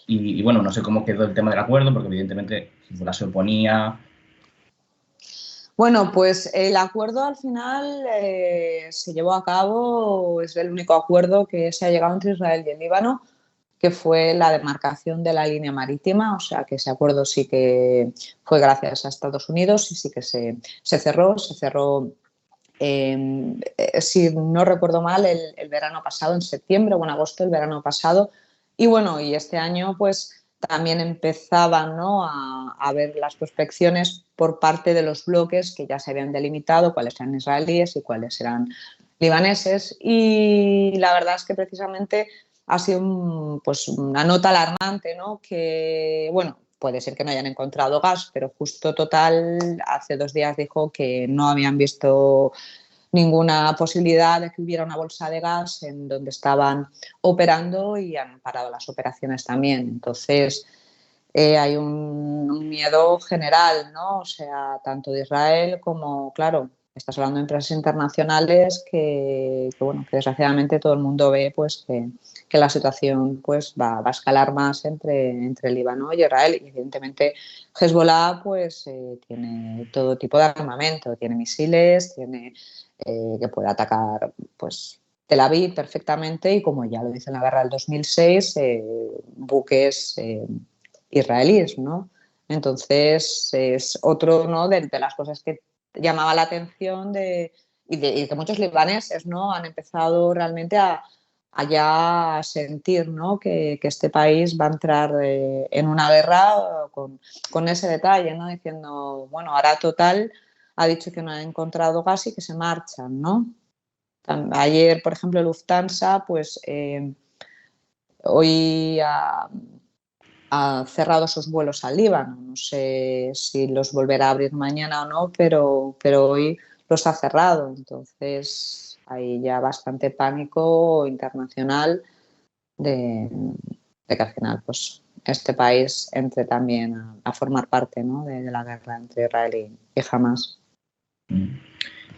Y bueno, no sé cómo quedó el tema del acuerdo, porque evidentemente Hezbollah se oponía. Bueno, pues el acuerdo al final se llevó a cabo, es el único acuerdo que se ha llegado entre Israel y el Líbano, que fue la demarcación de la línea marítima. O sea que ese acuerdo sí que fue gracias a Estados Unidos y sí que se cerró. Se cerró, si no recuerdo mal, el verano pasado, en septiembre o en agosto, el verano pasado. Y bueno, y este año pues también empezaban, ¿no? a ver las prospecciones por parte de los bloques que ya se habían delimitado, cuáles eran israelíes y cuáles eran libaneses. Y la verdad es que precisamente ha sido pues una nota alarmante, ¿no? Que, bueno, puede ser que no hayan encontrado gas, pero Justo Total hace 2 días dijo que no habían visto ninguna posibilidad de que hubiera una bolsa de gas en donde estaban operando, y han parado las operaciones también. Entonces, hay un miedo general, ¿no? O sea, tanto de Israel como, claro, estás hablando de empresas internacionales bueno, que desgraciadamente todo el mundo ve pues que la situación pues va a escalar más entre Líbano y Israel. Y evidentemente Hezbollah pues tiene todo tipo de armamento, tiene misiles, tiene que puede atacar pues Tel Aviv perfectamente, y como ya lo dice en la guerra del 2006, buques israelíes, ¿no? Entonces es otro, ¿no? de las cosas que llamaba la atención y que muchos libaneses, ¿no? han empezado realmente a ya sentir, ¿no? que este país va a entrar en una guerra con ese detalle, ¿no? Diciendo, bueno, ahora Total ha dicho que no ha encontrado gas y que se marchan, ¿no? Ayer, por ejemplo, Lufthansa, pues hoy ha cerrado sus vuelos al Líbano. No sé si los volverá a abrir mañana o no, pero hoy los ha cerrado. Entonces hay ya bastante pánico internacional de que al final pues, este país entre también a formar parte, ¿no? de la guerra entre Israel y Hamas.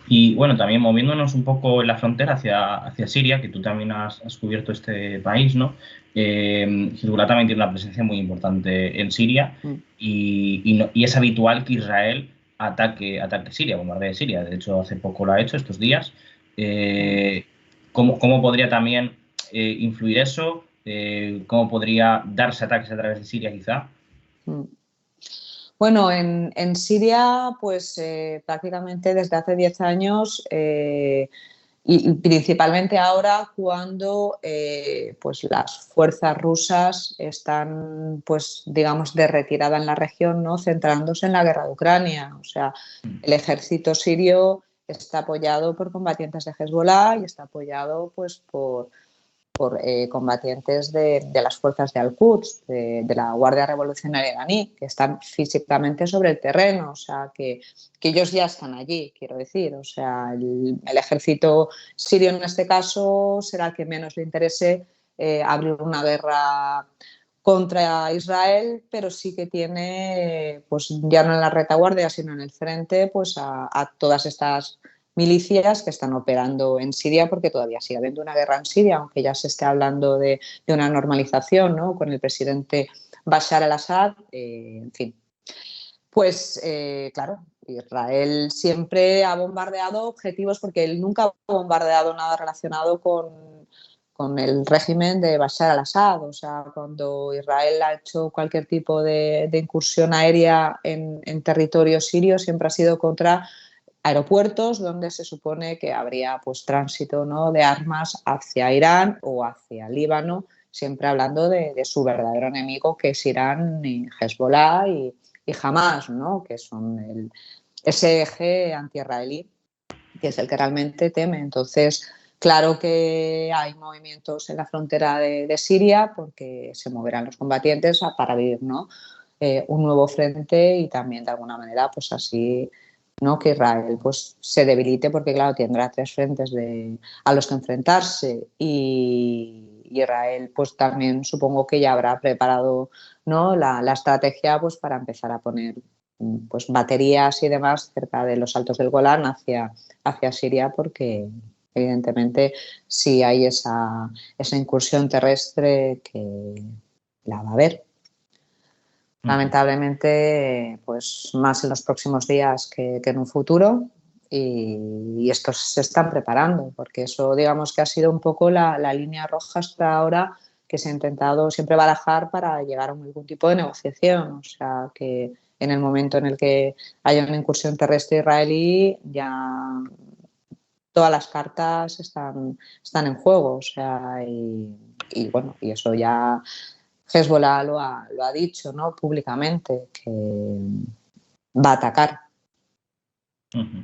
Y bueno, también moviéndonos un poco en la frontera hacia Siria, que tú también has cubierto este país, ¿no? Hezbolá también tiene una presencia muy importante en Siria Mm. y es habitual que Israel ataque Siria, bombardee Siria. De hecho, hace poco lo ha hecho, estos días. Mm. Eh, ¿cómo podría también influir eso? ¿Cómo podría darse ataques a través de Siria, quizá? Mm. Bueno, en Siria, pues prácticamente desde hace 10 años y principalmente ahora cuando pues las fuerzas rusas están, pues digamos, de retirada en la región, ¿no? Centrándose en la guerra de Ucrania. O sea, el ejército sirio está apoyado por combatientes de Hezbollah y está apoyado pues por combatientes de las fuerzas de Al-Quds, de la Guardia Revolucionaria iraní, que están físicamente sobre el terreno, o sea, que ellos ya están allí, quiero decir. O sea, el ejército sirio en este caso será el que menos le interese abrir una guerra contra Israel, pero sí que tiene, pues ya no en la retaguardia, sino en el frente, pues a todas estas milicias que están operando en Siria, porque todavía sigue habiendo una guerra en Siria, aunque ya se esté hablando de una normalización, ¿no? Con el presidente Bashar al-Assad, en fin. Pues claro, Israel siempre ha bombardeado objetivos, porque él nunca ha bombardeado nada relacionado con el régimen de Bashar al-Assad. O sea, cuando Israel ha hecho cualquier tipo de incursión aérea en territorio sirio, siempre ha sido contra aeropuertos donde se supone que habría pues tránsito, ¿no? De armas hacia Irán o hacia Líbano, siempre hablando de su verdadero enemigo, que es Irán y Hezbollah y Hamas, ¿no? Que son ese eje anti-israelí, que es el que realmente teme. Entonces, claro que hay movimientos en la frontera de Siria, porque se moverán los combatientes para abrir, ¿no? Un nuevo frente y también de alguna manera pues así, ¿no? Que Israel pues se debilite, porque claro, tendrá tres frentes a los que enfrentarse, y Israel pues también supongo que ya habrá preparado, ¿no? La estrategia pues para empezar a poner pues baterías y demás cerca de los altos del Golán hacia Siria, porque evidentemente si hay esa incursión terrestre, que la va a haber. Ujú. Lamentablemente, pues más en los próximos días que en un futuro, y estos se están preparando, porque eso digamos que ha sido un poco la línea roja hasta ahora, que se ha intentado siempre barajar para llegar a algún tipo de negociación. O sea, que en el momento en el que haya una incursión terrestre israelí, ya todas las cartas están en juego. O sea, y bueno, y eso ya Hezbollah lo ha dicho, ¿no? Públicamente, que va a atacar. Ujú.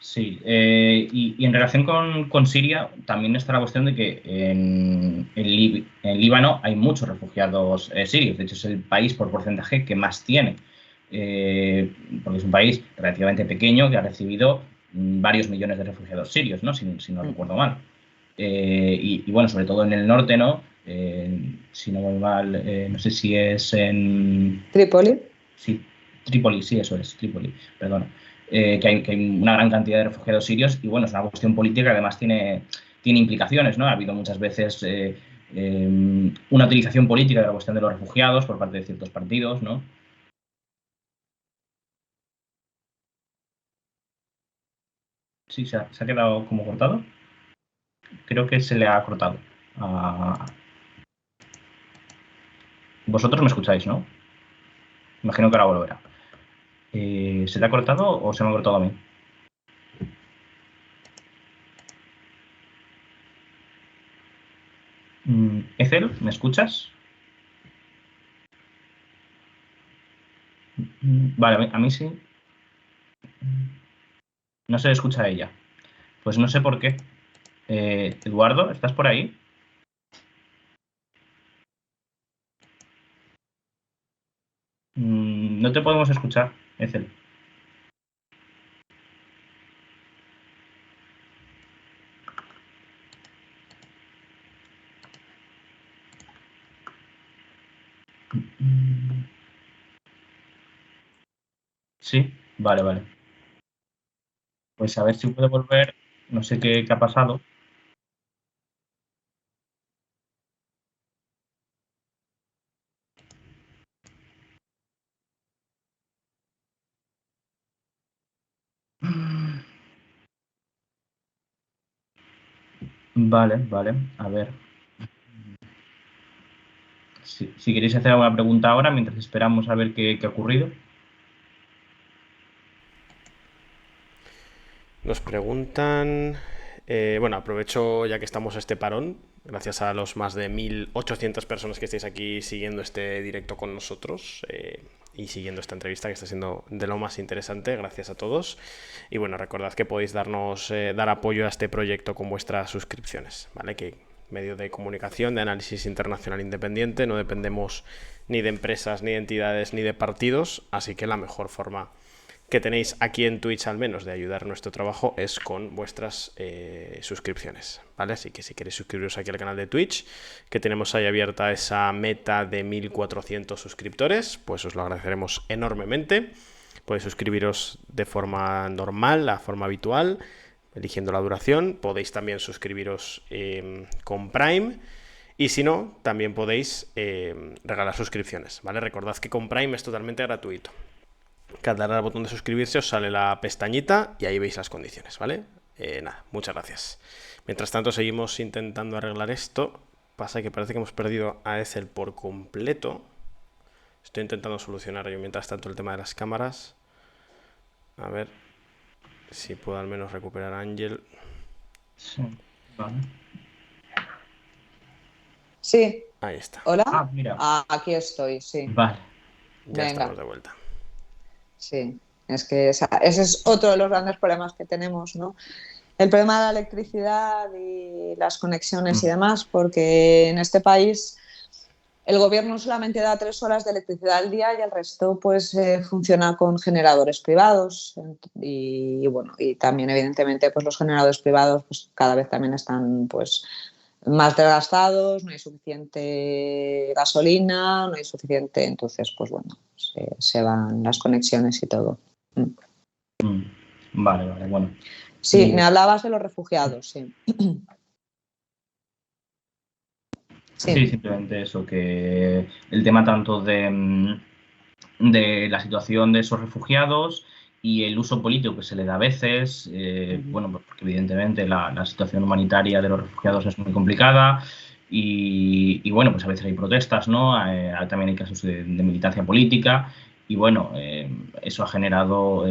Sí, y en relación con Siria, también está la cuestión de que en Líbano hay muchos refugiados sirios. De hecho, es el país por porcentaje que más tiene, eh, porque es un país relativamente pequeño que ha recibido varios millones de refugiados sirios, ¿no? Si no recuerdo mal. Y bueno, sobre todo en el norte, ¿no? Si no voy mal, no sé si es en Trípoli. Sí, Trípoli, sí, eso es, Trípoli, perdona. Que hay una gran cantidad de refugiados sirios y bueno, es una cuestión política que además tiene implicaciones, ¿no? Ha habido muchas veces una utilización política de la cuestión de los refugiados por parte de ciertos partidos, ¿no? Sí, se ha quedado como cortado. Creo que se le ha cortado. Ah, vosotros me escucháis, ¿no? Imagino que ahora volverá. ¿Se le ha cortado o se me ha cortado a mí? Ethel, ¿me escuchas? Vale, a mí sí. No se le escucha a ella. Pues no sé por qué. Eduardo, ¿estás por ahí? No te podemos escuchar, Ethel. Mm, Sí, vale, vale. Pues a ver si puede volver. No sé qué ha pasado. Vale, vale. A ver. Si queréis hacer alguna pregunta ahora, mientras esperamos a ver qué ha ocurrido. Nos preguntan, bueno, aprovecho ya que estamos este parón, gracias a los más de 1.800 personas que estáis aquí siguiendo este directo con nosotros y siguiendo esta entrevista que está siendo de lo más interesante, gracias a todos. Y bueno, recordad que podéis dar apoyo a este proyecto con vuestras suscripciones, ¿vale? Que medio de comunicación, de análisis internacional independiente, no dependemos ni de empresas, ni de entidades, ni de partidos, así que la mejor forma que tenéis aquí en Twitch al menos de ayudar a nuestro trabajo es con vuestras suscripciones, ¿vale? Así que si queréis suscribiros aquí al canal de Twitch, que tenemos ahí abierta esa meta de 1.400 suscriptores, pues os lo agradeceremos enormemente. Podéis suscribiros de forma normal, la forma habitual, eligiendo la duración. Podéis también suscribiros con Prime. Y si no, también podéis regalar suscripciones, ¿vale? Recordad que con Prime es totalmente gratuito. Que al darle al botón de suscribirse os sale la pestañita y ahí veis las condiciones, ¿vale? Nada, muchas gracias. Mientras tanto seguimos intentando arreglar esto. Pasa que parece que hemos perdido a Ethel por completo. Estoy intentando solucionar yo mientras tanto el tema de las cámaras. A ver si puedo al menos recuperar a Ángel. Sí, vale. Sí. Ahí está. ¿Hola? Ah, mira. Aquí estoy, sí. Vale. Ya Venga. estamos de vuelta. Sí, es que ese es otro de los grandes problemas que tenemos, ¿no? El problema de la electricidad y las conexiones y demás, porque en este país el gobierno solamente da 3 horas de electricidad al día y el resto pues funciona con generadores privados y bueno, y también evidentemente pues los generadores privados pues cada vez también están pues más desgastados, no hay suficiente gasolina, no hay suficiente, entonces pues bueno, se van las conexiones y todo. Vale, vale, bueno. Sí, me hablabas de los refugiados, sí. Sí, Sí. simplemente eso, que el tema tanto de la situación de esos refugiados y el uso político que se le da a veces, bueno, pues porque evidentemente la situación humanitaria de los refugiados es muy complicada y bueno, pues a veces hay protestas, ¿no? También hay casos de militancia política y bueno, eso ha generado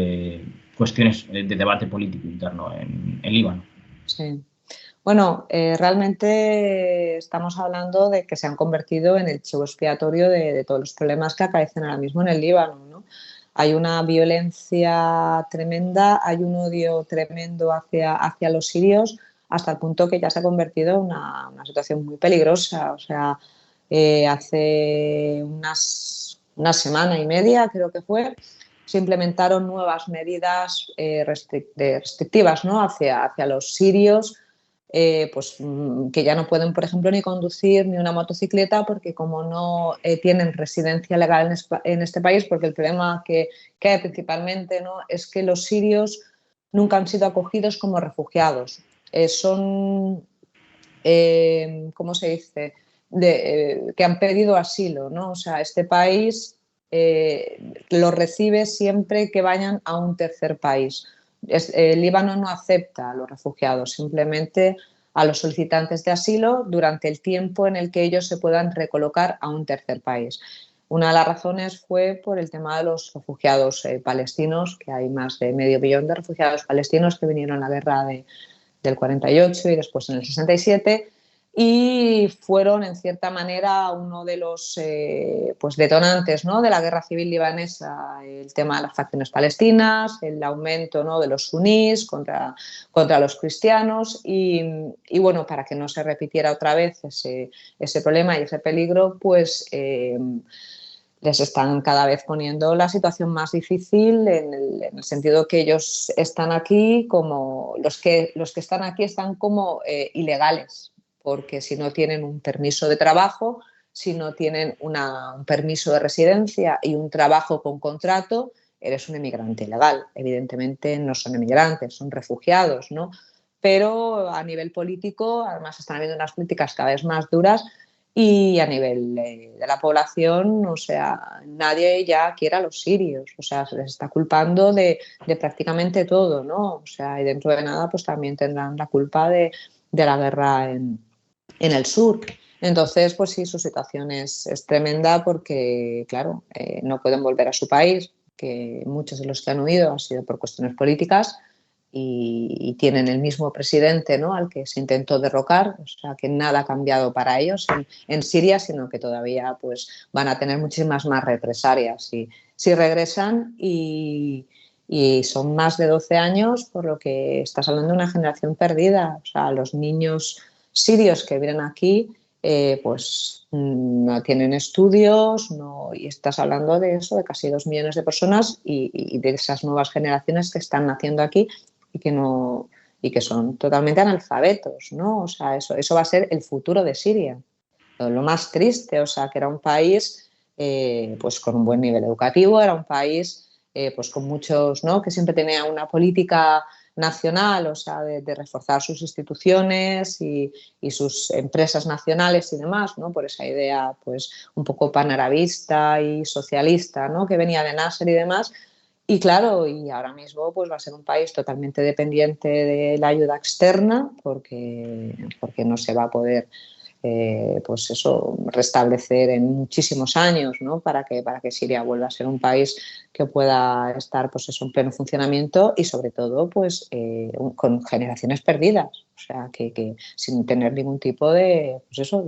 cuestiones de debate político interno en Líbano. Sí. Bueno, realmente estamos hablando de que se han convertido en el chivo expiatorio de todos los problemas que acaecen ahora mismo en el Líbano, ¿no? Hay una violencia tremenda, hay un odio tremendo hacia los sirios, hasta el punto que ya se ha convertido en una situación muy peligrosa. O sea, hace una semana y media, creo que fue, se implementaron nuevas medidas restrictivas, ¿no? hacia los sirios, pues que ya no pueden, por ejemplo, ni conducir ni una motocicleta porque como no tienen residencia legal en este país, porque el problema que hay principalmente, ¿no? es que los sirios nunca han sido acogidos como refugiados. Son, ¿cómo se dice? Que han pedido asilo, ¿no? O sea, este país los recibe siempre que vayan a un tercer país. El Líbano no acepta a los refugiados, simplemente a los solicitantes de asilo durante el tiempo en el que ellos se puedan recolocar a un tercer país. Una de las razones fue por el tema de los refugiados palestinos, que hay más de medio billón de refugiados palestinos que vinieron en la guerra del 48 y después en el 67 y fueron en cierta manera uno de los pues detonantes, ¿no? de la guerra civil libanesa, el tema de las facciones palestinas, el aumento, ¿no? de los sunís contra los cristianos y bueno, para que no se repitiera otra vez ese problema y ese peligro, pues les están cada vez poniendo la situación más difícil en el sentido que ellos están aquí como los que están aquí están como ilegales, porque si no tienen un permiso de trabajo, si no tienen un permiso de residencia y un trabajo con contrato, eres un inmigrante ilegal. Evidentemente no son inmigrantes, son refugiados, ¿no? Pero a nivel político, además, están habiendo unas políticas cada vez más duras y a nivel de la población, o sea, nadie ya quiere a los sirios, o sea, se les está culpando de prácticamente todo, ¿no? O sea, y dentro de nada, pues también tendrán la culpa de la guerra en el sur. Entonces, pues sí, su situación es tremenda porque, claro, no pueden volver a su país, que muchos de los que han huido han sido por cuestiones políticas y tienen el mismo presidente, ¿no?, al que se intentó derrocar, o sea que nada ha cambiado para ellos en Siria, sino que todavía pues, van a tener muchísimas más represalias si regresan y son más de 12 años, por lo que estás hablando de una generación perdida. O sea, los niños sirios que vienen aquí pues no tienen estudios, no, y estás hablando de eso, de casi 2 millones de personas y de esas nuevas generaciones que están naciendo aquí y que no y que son totalmente analfabetos, ¿no? O sea, eso va a ser el futuro de Siria. Lo más triste, o sea, que era un país pues con un buen nivel educativo, era un país pues con muchos, ¿no?, que siempre tenía una política nacional, o sea, de reforzar sus instituciones y sus empresas nacionales y demás, ¿no?, por esa idea pues un poco panarabista y socialista, ¿no?, que venía de Nasser y demás. Y claro, y ahora mismo pues va a ser un país totalmente dependiente de la ayuda externa porque no se va a poder pues eso, restablecer en muchísimos años, ¿no?, para que Siria vuelva a ser un país que pueda estar pues eso, en pleno funcionamiento y sobre todo pues, con generaciones perdidas, o sea, que sin tener ningún tipo de, pues eso,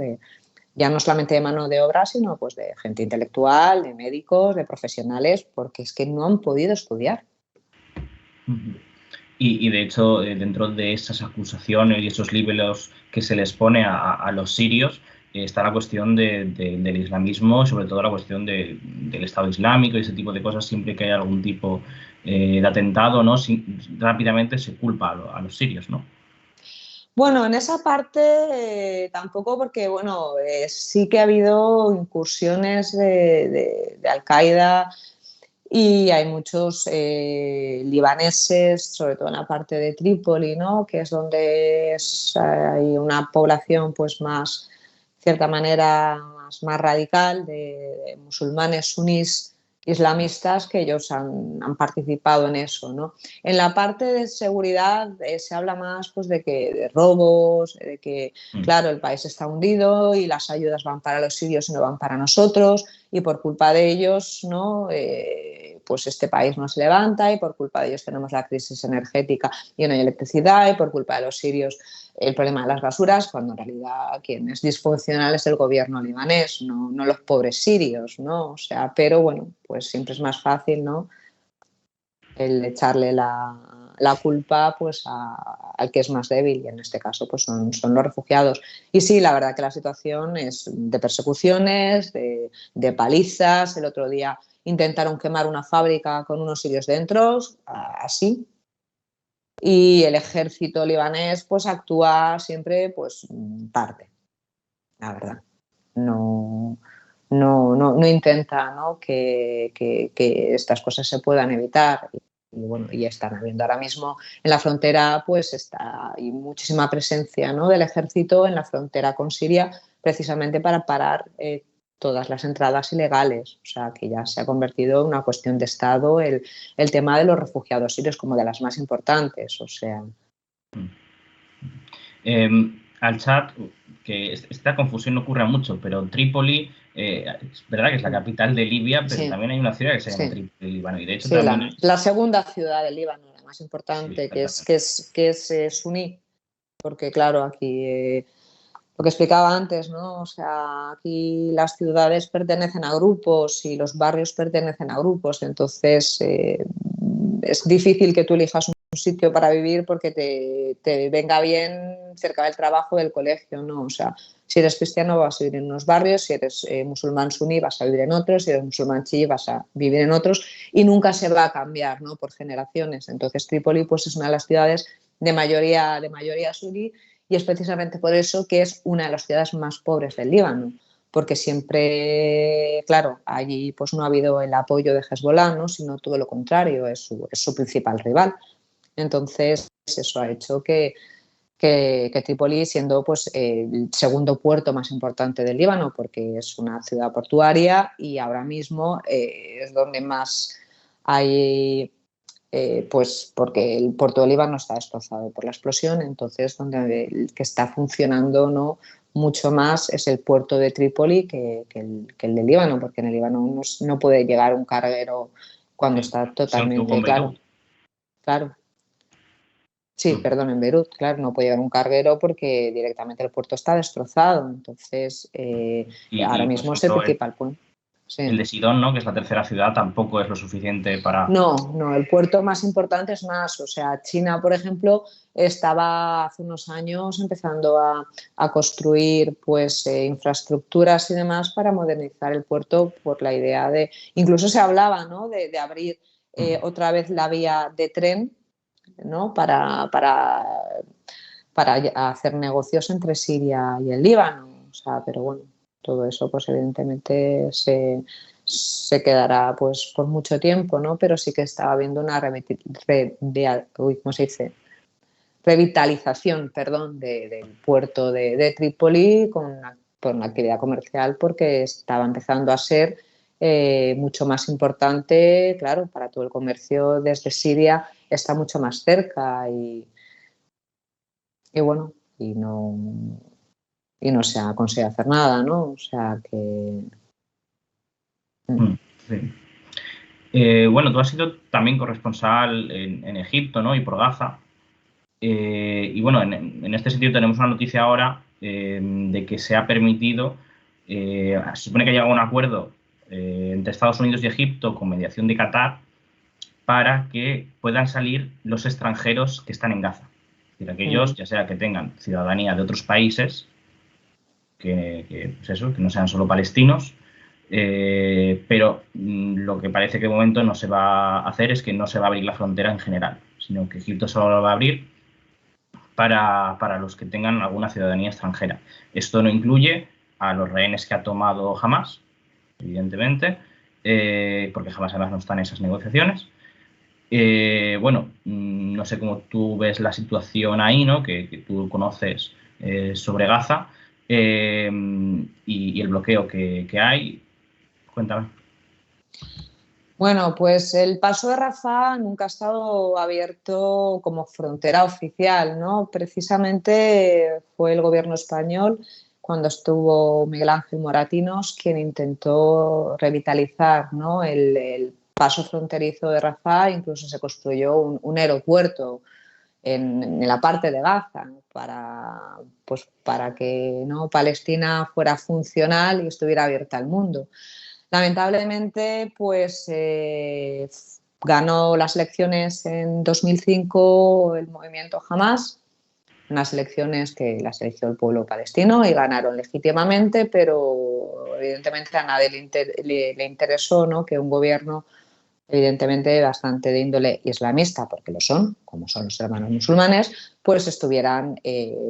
ya no solamente de mano de obra, sino pues de gente intelectual, de médicos, de profesionales, porque es que no han podido estudiar. Y de hecho, dentro de esas acusaciones y esos libelos que se les pone a los sirios, está la cuestión del islamismo, sobre todo la cuestión del Estado Islámico y ese tipo de cosas. Siempre que hay algún tipo de atentado, ¿no?, rápidamente se culpa a los sirios, ¿no? Bueno, en esa parte tampoco porque, bueno, sí que ha habido incursiones de Al-Qaeda y hay muchos libaneses, sobre todo en la parte de Trípoli, ¿no?, que es donde hay una población pues más, de cierta manera, más radical de musulmanes sunís islamistas que ellos han participado en eso, ¿no? En la parte de seguridad se habla más pues, de robos, de que, claro, el país está hundido y las ayudas van para los sirios y no van para nosotros y por culpa de ellos, ¿no?, pues este país no se levanta y por culpa de ellos tenemos la crisis energética y no hay electricidad y por culpa de los sirios el problema de las basuras, cuando en realidad quien es disfuncional es el gobierno libanés, no los pobres sirios, ¿no? O sea, pero bueno, pues siempre es más fácil, ¿no?, el echarle la culpa pues al que es más débil y en este caso pues son los refugiados. Y sí, la verdad que la situación es de persecuciones, de palizas. El otro día intentaron quemar una fábrica con unos sirios dentro, así. Y el ejército libanés pues actúa siempre pues parte, la verdad. No intenta, ¿no?, que estas cosas se puedan evitar. Y bueno, y están habiendo ahora mismo en la frontera, pues hay muchísima presencia, ¿no?, del ejército en la frontera con Siria, precisamente para parar todas las entradas ilegales. O sea, que ya se ha convertido en una cuestión de Estado el tema de los refugiados sirios como de las más importantes. O sea. Al chat, que esta confusión no ocurre mucho, pero Trípoli, es verdad que es la capital de Libia, pero Sí. también hay una ciudad que se llama Sí. Trípoli, Líbano. Y de hecho Sí, también la segunda ciudad del Líbano, la más Sí, importante, exactamente. que es suní, porque claro, aquí lo que explicaba antes, ¿no? O sea, aquí las ciudades pertenecen a grupos y los barrios pertenecen a grupos, entonces es difícil que tú elijas un sitio para vivir porque te venga bien cerca del trabajo, del colegio, ¿no? O sea, si eres cristiano vas a vivir en unos barrios, si eres musulmán suní vas a vivir en otros, si eres musulmán chií vas a vivir en otros y nunca se va a cambiar, ¿no?, por generaciones. Entonces Trípoli pues es una de las ciudades de mayoría suní y es precisamente por eso que es una de las ciudades más pobres del Líbano, porque siempre, claro, allí pues no ha habido el apoyo de Hezbollah, ¿no? Sino todo lo contrario, es su principal rival. Entonces, eso ha hecho que Trípoli, siendo pues el segundo puerto más importante del Líbano, porque es una ciudad portuaria y ahora mismo es donde más hay, pues porque el puerto de Líbano está destrozado por la explosión, entonces donde el que está funcionando, ¿no?, mucho más es el puerto de Trípoli que el de Líbano, porque en el Líbano no puede llegar un carguero cuando está totalmente claro. Claro. Sí, perdón, en Beirut, claro, no puede llevar un carguero porque directamente el puerto está destrozado. Entonces, ahora Por mismo es el ejemplo, principal puerto. Sí. el de Sidón, ¿no? Que es la tercera ciudad, tampoco es lo suficiente para... No, el puerto más importante es más. O sea, China, por ejemplo, estaba hace unos años empezando a construir pues, infraestructuras y demás para modernizar el puerto por la idea de... Incluso se hablaba, ¿no?, de abrir otra vez la vía de tren, ¿no?, para hacer negocios entre Siria y el Líbano. O sea, pero bueno, todo eso pues evidentemente se quedará pues por mucho tiempo, ¿no? Pero sí que estaba habiendo una ¿cómo se dice? Revitalización, perdón, del puerto de Trípoli por una actividad comercial, porque estaba empezando a ser mucho más importante, claro, para todo el comercio desde Siria está mucho más cerca y bueno, y no se ha conseguido hacer nada, ¿no? O sea que... Sí. Bueno, tú has sido también corresponsal en Egipto, ¿no? Y por Gaza. Y bueno, en este sentido tenemos una noticia ahora de que se ha permitido, se supone que ha llegado a un acuerdo entre Estados Unidos y Egipto con mediación de Qatar para que puedan salir los extranjeros que están en Gaza. Es decir, aquellos, ya sea que tengan ciudadanía de otros países, pues eso, que no sean solo palestinos, pero lo que parece que de momento no se va a hacer es que no se va a abrir la frontera en general, sino que Egipto solo lo va a abrir para los que tengan alguna ciudadanía extranjera. Esto no incluye a los rehenes que ha tomado Hamas, evidentemente, porque Hamas además no está en esas negociaciones. Bueno, no sé cómo tú ves la situación ahí, ¿no? Que tú conoces sobre Gaza y el bloqueo que hay. Cuéntame. Bueno, pues el paso de Rafah nunca ha estado abierto como frontera oficial, ¿no? Precisamente fue el gobierno español, cuando estuvo Miguel Ángel Moratinos, quien intentó revitalizar, ¿no?, el paso fronterizo de Rafah. Incluso se construyó un aeropuerto en la parte de Gaza para que, ¿no?, Palestina fuera funcional y estuviera abierta al mundo. Lamentablemente, pues ganó las elecciones en 2005 el movimiento Hamas, unas elecciones que las eligió el pueblo palestino y ganaron legítimamente, pero evidentemente a nadie le interesó, ¿no?, que un gobierno evidentemente bastante de índole islamista, porque lo son, como son los hermanos musulmanes, pues estuvieran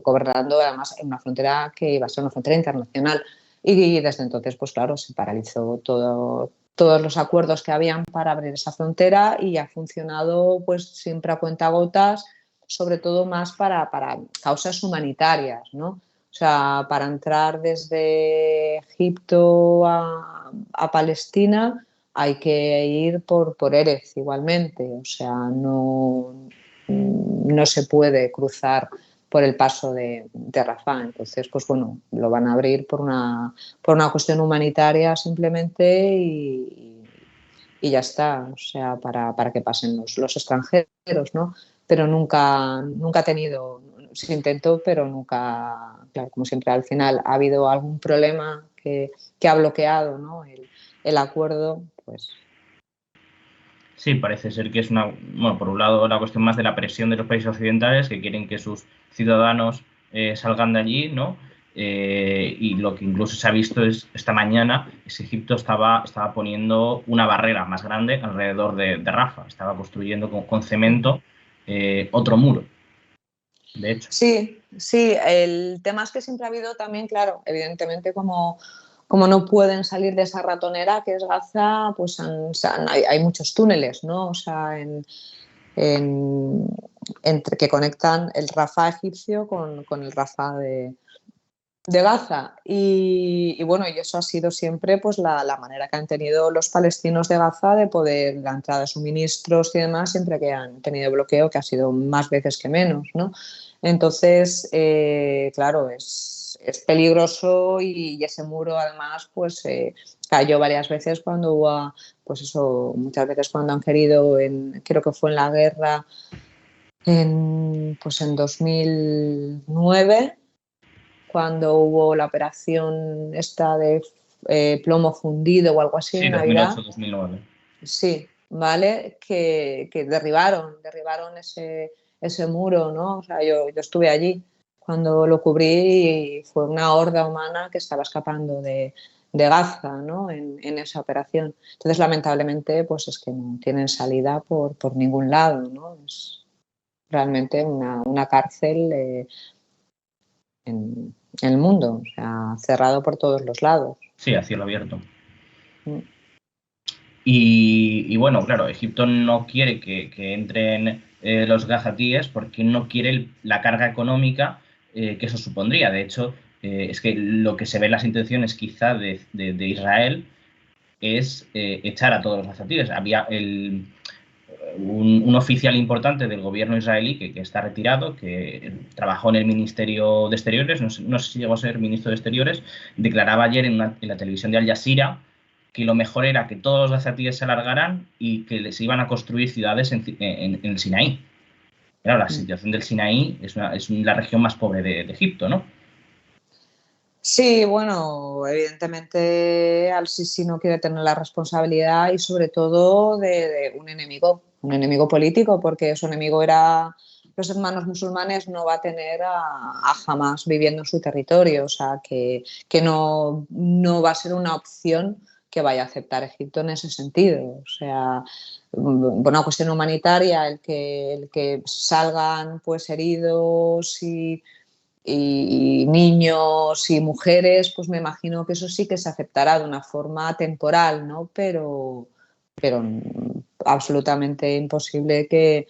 gobernando además en una frontera que iba a ser una frontera internacional. Y desde entonces, pues claro, se paralizó todos los acuerdos que habían para abrir esa frontera y ha funcionado pues siempre a cuentagotas, sobre todo más para causas humanitarias, ¿no? O sea, para entrar desde Egipto a Palestina hay que ir por Erez igualmente, o sea, no se puede cruzar por el paso de Rafah. Entonces, pues bueno, lo van a abrir por una cuestión humanitaria simplemente y ya está, o sea, para que pasen los extranjeros, ¿no? Pero nunca ha tenido, se intentó, pero nunca, claro, como siempre al final ha habido algún problema que ha bloqueado, ¿no?, el acuerdo, pues... Sí, parece ser que es bueno, por un lado la cuestión más de la presión de los países occidentales que quieren que sus ciudadanos salgan de allí, ¿no? Y lo que incluso se ha visto esta mañana es que Egipto estaba poniendo una barrera más grande alrededor de Rafah, estaba construyendo con cemento otro muro, de hecho. Sí, el tema es que siempre ha habido también, claro, evidentemente como como no pueden salir de esa ratonera que es Gaza, pues hay muchos túneles, ¿no? O sea, entre que conectan el Rafah egipcio con el Rafah de Gaza. Y bueno, y eso ha sido siempre pues la manera que han tenido los palestinos de Gaza de poder, la entrada de suministros y demás, siempre que han tenido bloqueo, que ha sido más veces que menos, ¿no? Entonces, claro, es peligroso y ese muro además pues cayó varias veces cuando hubo, pues eso, muchas veces cuando han querido, creo que fue en la guerra pues en 2009, cuando hubo la operación esta de plomo fundido o algo así Sí, en Navidad. 2008-2009. Sí, ¿vale? Que derribaron ese muro, ¿no? O sea, yo estuve allí cuando lo cubrí y fue una horda humana que estaba escapando de Gaza, ¿no? En esa operación. Entonces, lamentablemente, pues es que no tienen salida por ningún lado, ¿no? Es realmente una cárcel en el mundo, o sea, cerrado por todos los lados. Sí, a cielo abierto. Mm. Y bueno, claro, Egipto no quiere que entren los gazatíes porque no quiere la carga económica que eso supondría. De hecho, es que lo que se ve en las intenciones quizá de Israel es echar a todos los gazatíes. Había un oficial importante del gobierno israelí que está retirado, que trabajó en el Ministerio de Exteriores, no sé si llegó a ser ministro de Exteriores, declaraba ayer en la televisión de Al Jazeera que lo mejor era que todos los gazatíes se alargaran y que se iban a construir ciudades en el Sinaí. Claro, la situación del Sinaí es la región más pobre de Egipto, ¿no? Sí, bueno, evidentemente Al-Sisi no quiere tener la responsabilidad y sobre todo de un enemigo político, porque su enemigo era los hermanos musulmanes, no va a tener a Hamas viviendo en su territorio, o sea, que no va a ser una opción que vaya a aceptar Egipto en ese sentido. O sea, por una cuestión humanitaria, el que salgan pues heridos y niños y mujeres, pues me imagino que eso sí que se aceptará de una forma temporal, ¿no? Pero absolutamente imposible que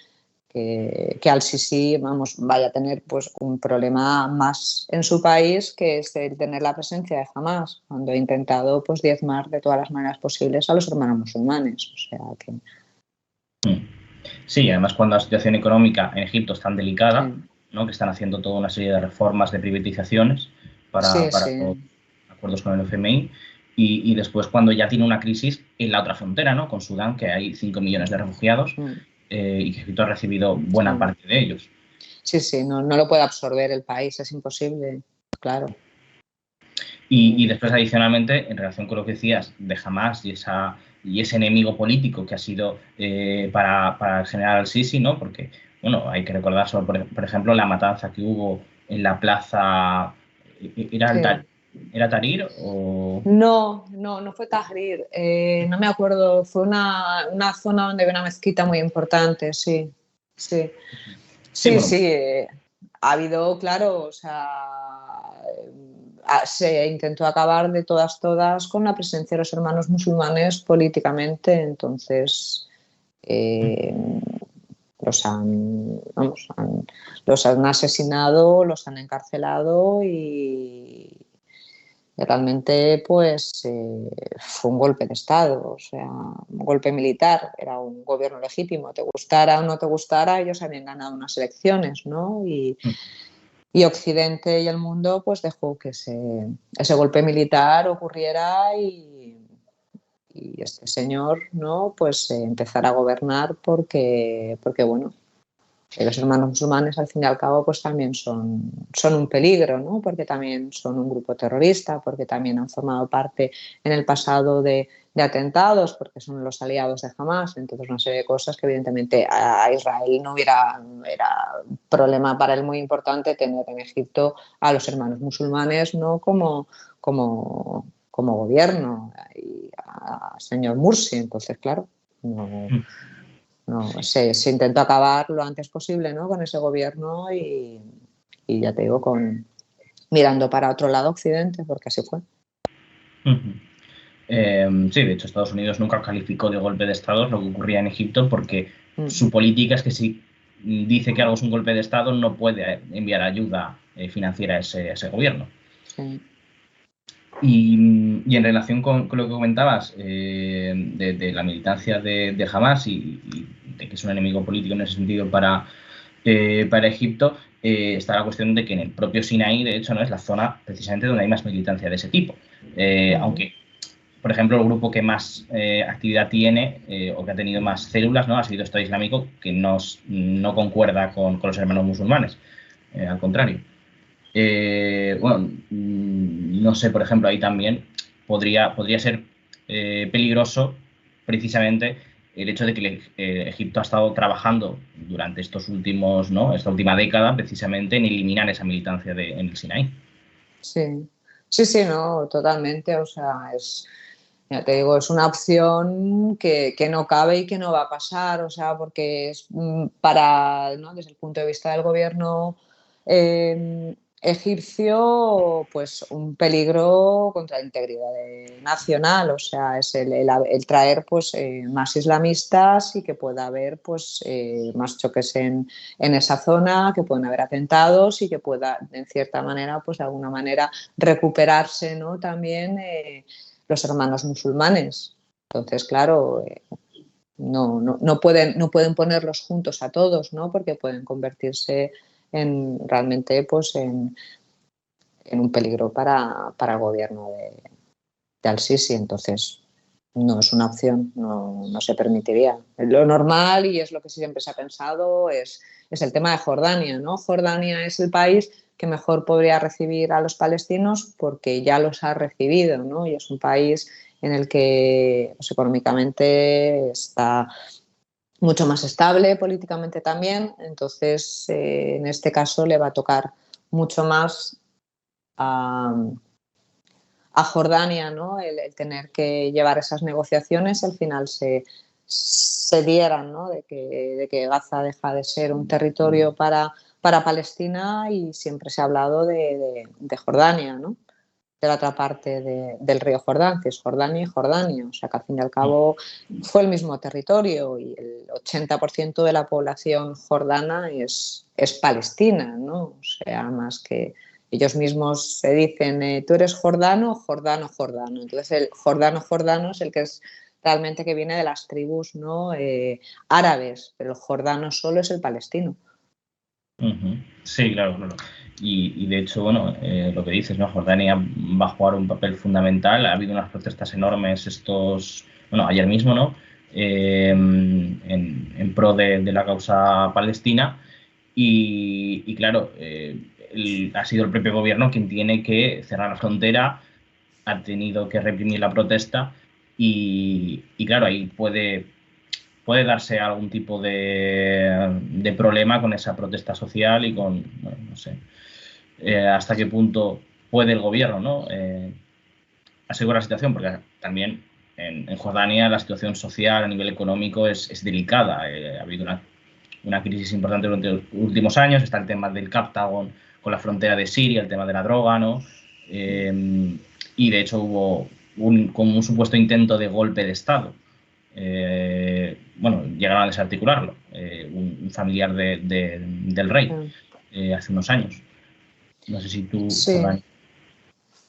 Al-Sisi, vamos, vaya a tener pues un problema más en su país, que es el tener la presencia de Hamas, cuando ha intentado pues diezmar de todas las maneras posibles a los hermanos musulmanes. O sea que... Sí, además cuando la situación económica en Egipto es tan delicada, Sí, ¿no? Que están haciendo toda una serie de reformas, de privatizaciones sí, para sí. acuerdos con el FMI, y después cuando ya tiene una crisis en la otra frontera, ¿no? Con Sudán, que hay 5 millones de refugiados y que Egipto ha recibido buena Sí. parte de ellos. Sí, sí, no lo puede absorber el país, es imposible, claro. Y después, adicionalmente, en relación con lo que decías de Hamas y ese enemigo político que ha sido para el general al-Sisi, ¿no? Porque, bueno, hay que recordar solo, por ejemplo, la matanza que hubo en la plaza. ¿Era, Sí. ¿Era Tahrir o...? No fue Tahrir, no me acuerdo, fue una zona donde había una mezquita muy importante, sí, sí. Sí, Sí, bueno, sí, ha habido, claro, o sea, se intentó acabar de todas con la presencia de los hermanos musulmanes políticamente, entonces eh, los han asesinado, los han encarcelado y realmente pues fue un golpe de Estado, o sea, un golpe militar, era un gobierno legítimo, te gustara o no te gustara, ellos habían ganado unas elecciones, ¿no? Y Occidente y el mundo pues dejó que ese golpe militar ocurriera y este señor, ¿no? Pues empezara a gobernar porque bueno, los hermanos musulmanes al fin y al cabo pues también son un peligro, ¿no? Porque también son un grupo terrorista, porque también han formado parte en el pasado de atentados, porque son los aliados de Hamas, entonces una serie de cosas que evidentemente a Israel no era problema para él muy importante tener en Egipto a los hermanos musulmanes, ¿no? Como gobierno y a señor Mursi, entonces claro, no, sí. se intentó acabar lo antes posible, ¿no? Con ese gobierno y ya te digo, mirando para otro lado Occidente, porque así fue. Ujú. Sí, de hecho Estados Unidos nunca calificó de golpe de Estado lo que ocurría en Egipto porque Mm, su política es que si dice que algo es un golpe de Estado no puede enviar ayuda financiera a ese gobierno. sí. Y en relación con lo que comentabas de la militancia de Hamas y de que es un enemigo político en ese sentido para Egipto, está la cuestión de que en el propio Sinaí, de hecho, no es la zona precisamente donde hay más militancia de ese tipo. Ujú, Aunque, por ejemplo, el grupo que más actividad tiene o que ha tenido más células, ¿no? Ha sido Estado Islámico, que no concuerda con los hermanos musulmanes, al contrario. Bueno, no sé, por ejemplo, ahí también podría ser peligroso precisamente el hecho de que Egipto ha estado trabajando durante estos últimos, ¿no? Esta última década precisamente en eliminar esa militancia en el Sinaí. sí, sí, sí, no, totalmente. O sea, ya te digo, es una opción que no cabe y que no va a pasar. O sea, porque es para, ¿no? Desde el punto de vista del gobierno egipcio, pues un peligro contra la integridad nacional. O sea, es el traer pues más islamistas y que pueda haber pues más choques en esa zona, que pueden haber atentados y que pueda, en cierta manera, pues de alguna manera recuperarse, ¿no? También los hermanos musulmanes. Entonces, claro, no pueden ponerlos juntos a todos, ¿no? Porque pueden convertirse realmente pues, en un peligro para el gobierno de Al-Sisi. Entonces, no es una opción, no se permitiría. Lo normal, y es lo que siempre se ha pensado, es el tema de Jordania, ¿no? Jordania es el país que mejor podría recibir a los palestinos porque ya los ha recibido, ¿no? Y es un país en el que pues, económicamente está mucho más estable, políticamente también. Entonces, en este caso le va a tocar mucho más a Jordania, ¿no? El tener que llevar esas negociaciones, al final se dieran, ¿no? De que Gaza deja de ser un territorio para Palestina y siempre se ha hablado de Jordania, ¿no? De la otra parte del río Jordán, que es Jordania y Jordania. O sea que al fin y al cabo fue el mismo territorio y el 80% de la población jordana es palestina, ¿no? O sea, más que ellos mismos se dicen, tú eres jordano, jordano, jordano. Entonces el jordano, jordano es el que es realmente que viene de las tribus, ¿no? Árabes, pero el jordano solo es el palestino. Ujú. Sí, claro, claro. Y de hecho, bueno, lo que dices, ¿no? Jordania va a jugar un papel fundamental. Ha habido unas protestas enormes bueno, ayer mismo, ¿no? En pro de la causa palestina. Y claro, ha sido el propio gobierno quien tiene que cerrar la frontera, ha tenido que reprimir la protesta y claro, ahí puede darse algún tipo de problema con esa protesta social y con, bueno, no sé, hasta qué punto puede el gobierno, ¿no? Asegurar la situación, porque también en Jordania la situación social a nivel económico es delicada. Ha habido una crisis importante durante los últimos años, está el tema del Captagon con la frontera de Siria, el tema de la droga, ¿no? Y de hecho hubo como un supuesto intento de golpe de Estado. Bueno, llegaron a desarticularlo, un familiar del rey hace unos años. No sé si tú, Sí, Jordania.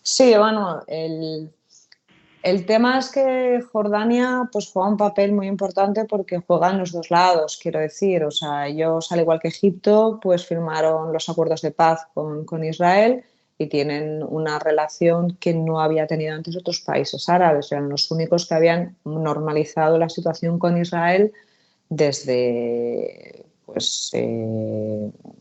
sí, bueno, el tema es que Jordania pues juega un papel muy importante porque juega en los dos lados, quiero decir. O sea, ellos, al igual que Egipto, pues firmaron los acuerdos de paz con Israel y tienen una relación que no había tenido antes otros países árabes. Eran los únicos que habían normalizado la situación con Israel desde pues,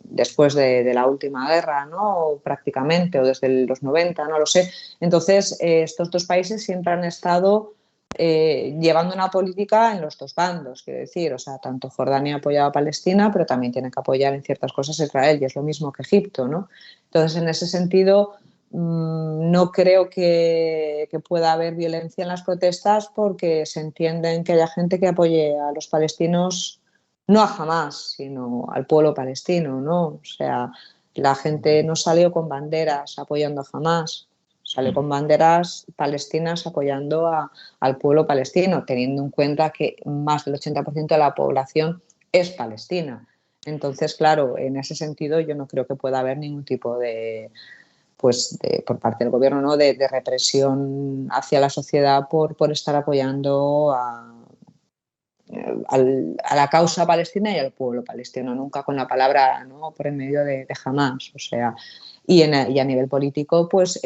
después de la última guerra, ¿no? Prácticamente, o desde los 90, no lo sé. Entonces, estos dos países siempre han estado llevando una política en los dos bandos, quiero decir, o sea, tanto Jordania ha apoyado a Palestina, pero también tiene que apoyar en ciertas cosas a Israel, y es lo mismo que Egipto, ¿no? Entonces, en ese sentido, no creo que pueda haber violencia en las protestas porque se entienden que haya gente que apoye a los palestinos, no a Hamas, sino al pueblo palestino, ¿no? O sea, la gente no salió con banderas apoyando a Hamas, sale con banderas palestinas apoyando al pueblo palestino, teniendo en cuenta que más del 80% de la población es palestina. Entonces, claro, en ese sentido yo no creo que pueda haber ningún tipo de, por parte del gobierno, ¿no? de represión hacia la sociedad por estar apoyando a la causa palestina y al pueblo palestino, nunca con la palabra, ¿no? por en medio de Hamás. O sea, y a nivel político, pues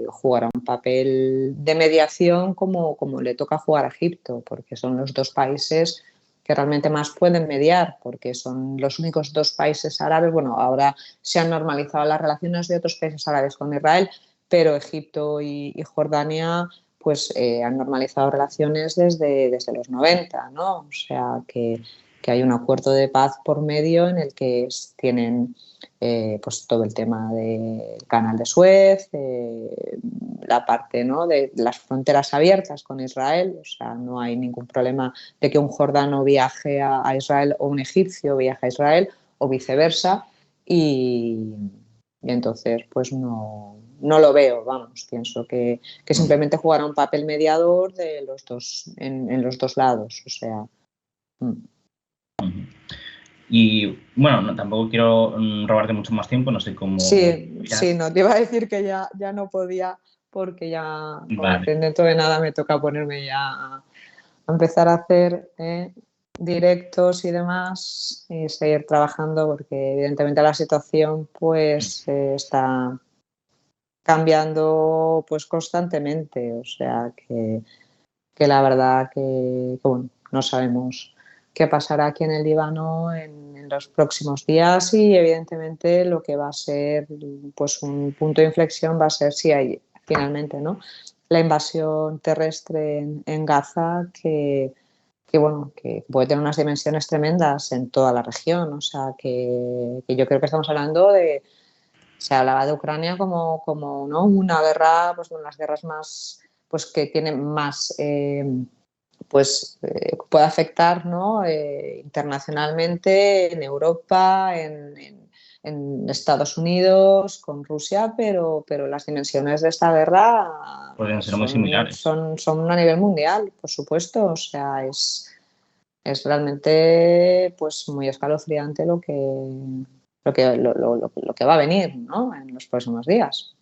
jugará un papel de mediación como le toca jugar a Egipto, porque son los dos países que realmente más pueden mediar, porque son los únicos dos países árabes. Bueno, ahora se han normalizado las relaciones de otros países árabes con Israel, pero Egipto y Jordania pues han normalizado relaciones desde los 90, ¿no? O sea, que hay un acuerdo de paz por medio en el que tienen pues todo el tema del canal de Suez, la parte, ¿no? de las fronteras abiertas con Israel. O sea, no hay ningún problema de que un jordano viaje a Israel o un egipcio viaje a Israel o viceversa, y entonces pues no lo veo, vamos, pienso que simplemente jugará un papel mediador de los dos, en los dos lados, o sea. Y bueno, tampoco quiero robarte mucho más tiempo, no sé cómo... Sí, no, te iba a decir que ya no podía, porque ya Vale. dentro de nada me toca ponerme ya a empezar a hacer directos y demás y seguir trabajando, porque evidentemente la situación pues está cambiando pues constantemente, o sea que la verdad que bueno, no sabemos qué pasará aquí en el Líbano en los próximos días, y evidentemente lo que va a ser pues un punto de inflexión va a ser si hay finalmente, ¿no? la invasión terrestre en Gaza, que bueno, que puede tener unas dimensiones tremendas en toda la región. O sea que yo creo que estamos hablando de, se hablaba de Ucrania como ¿no? una guerra, pues una de las guerras más, pues que tiene más, puede afectar, ¿no? Internacionalmente, en Europa, en Estados Unidos, con Rusia, pero las dimensiones de esta guerra Pueden ser muy similares. son a nivel mundial, por supuesto. O sea, es realmente pues muy escalofriante lo que va a venir, ¿no? en los próximos días.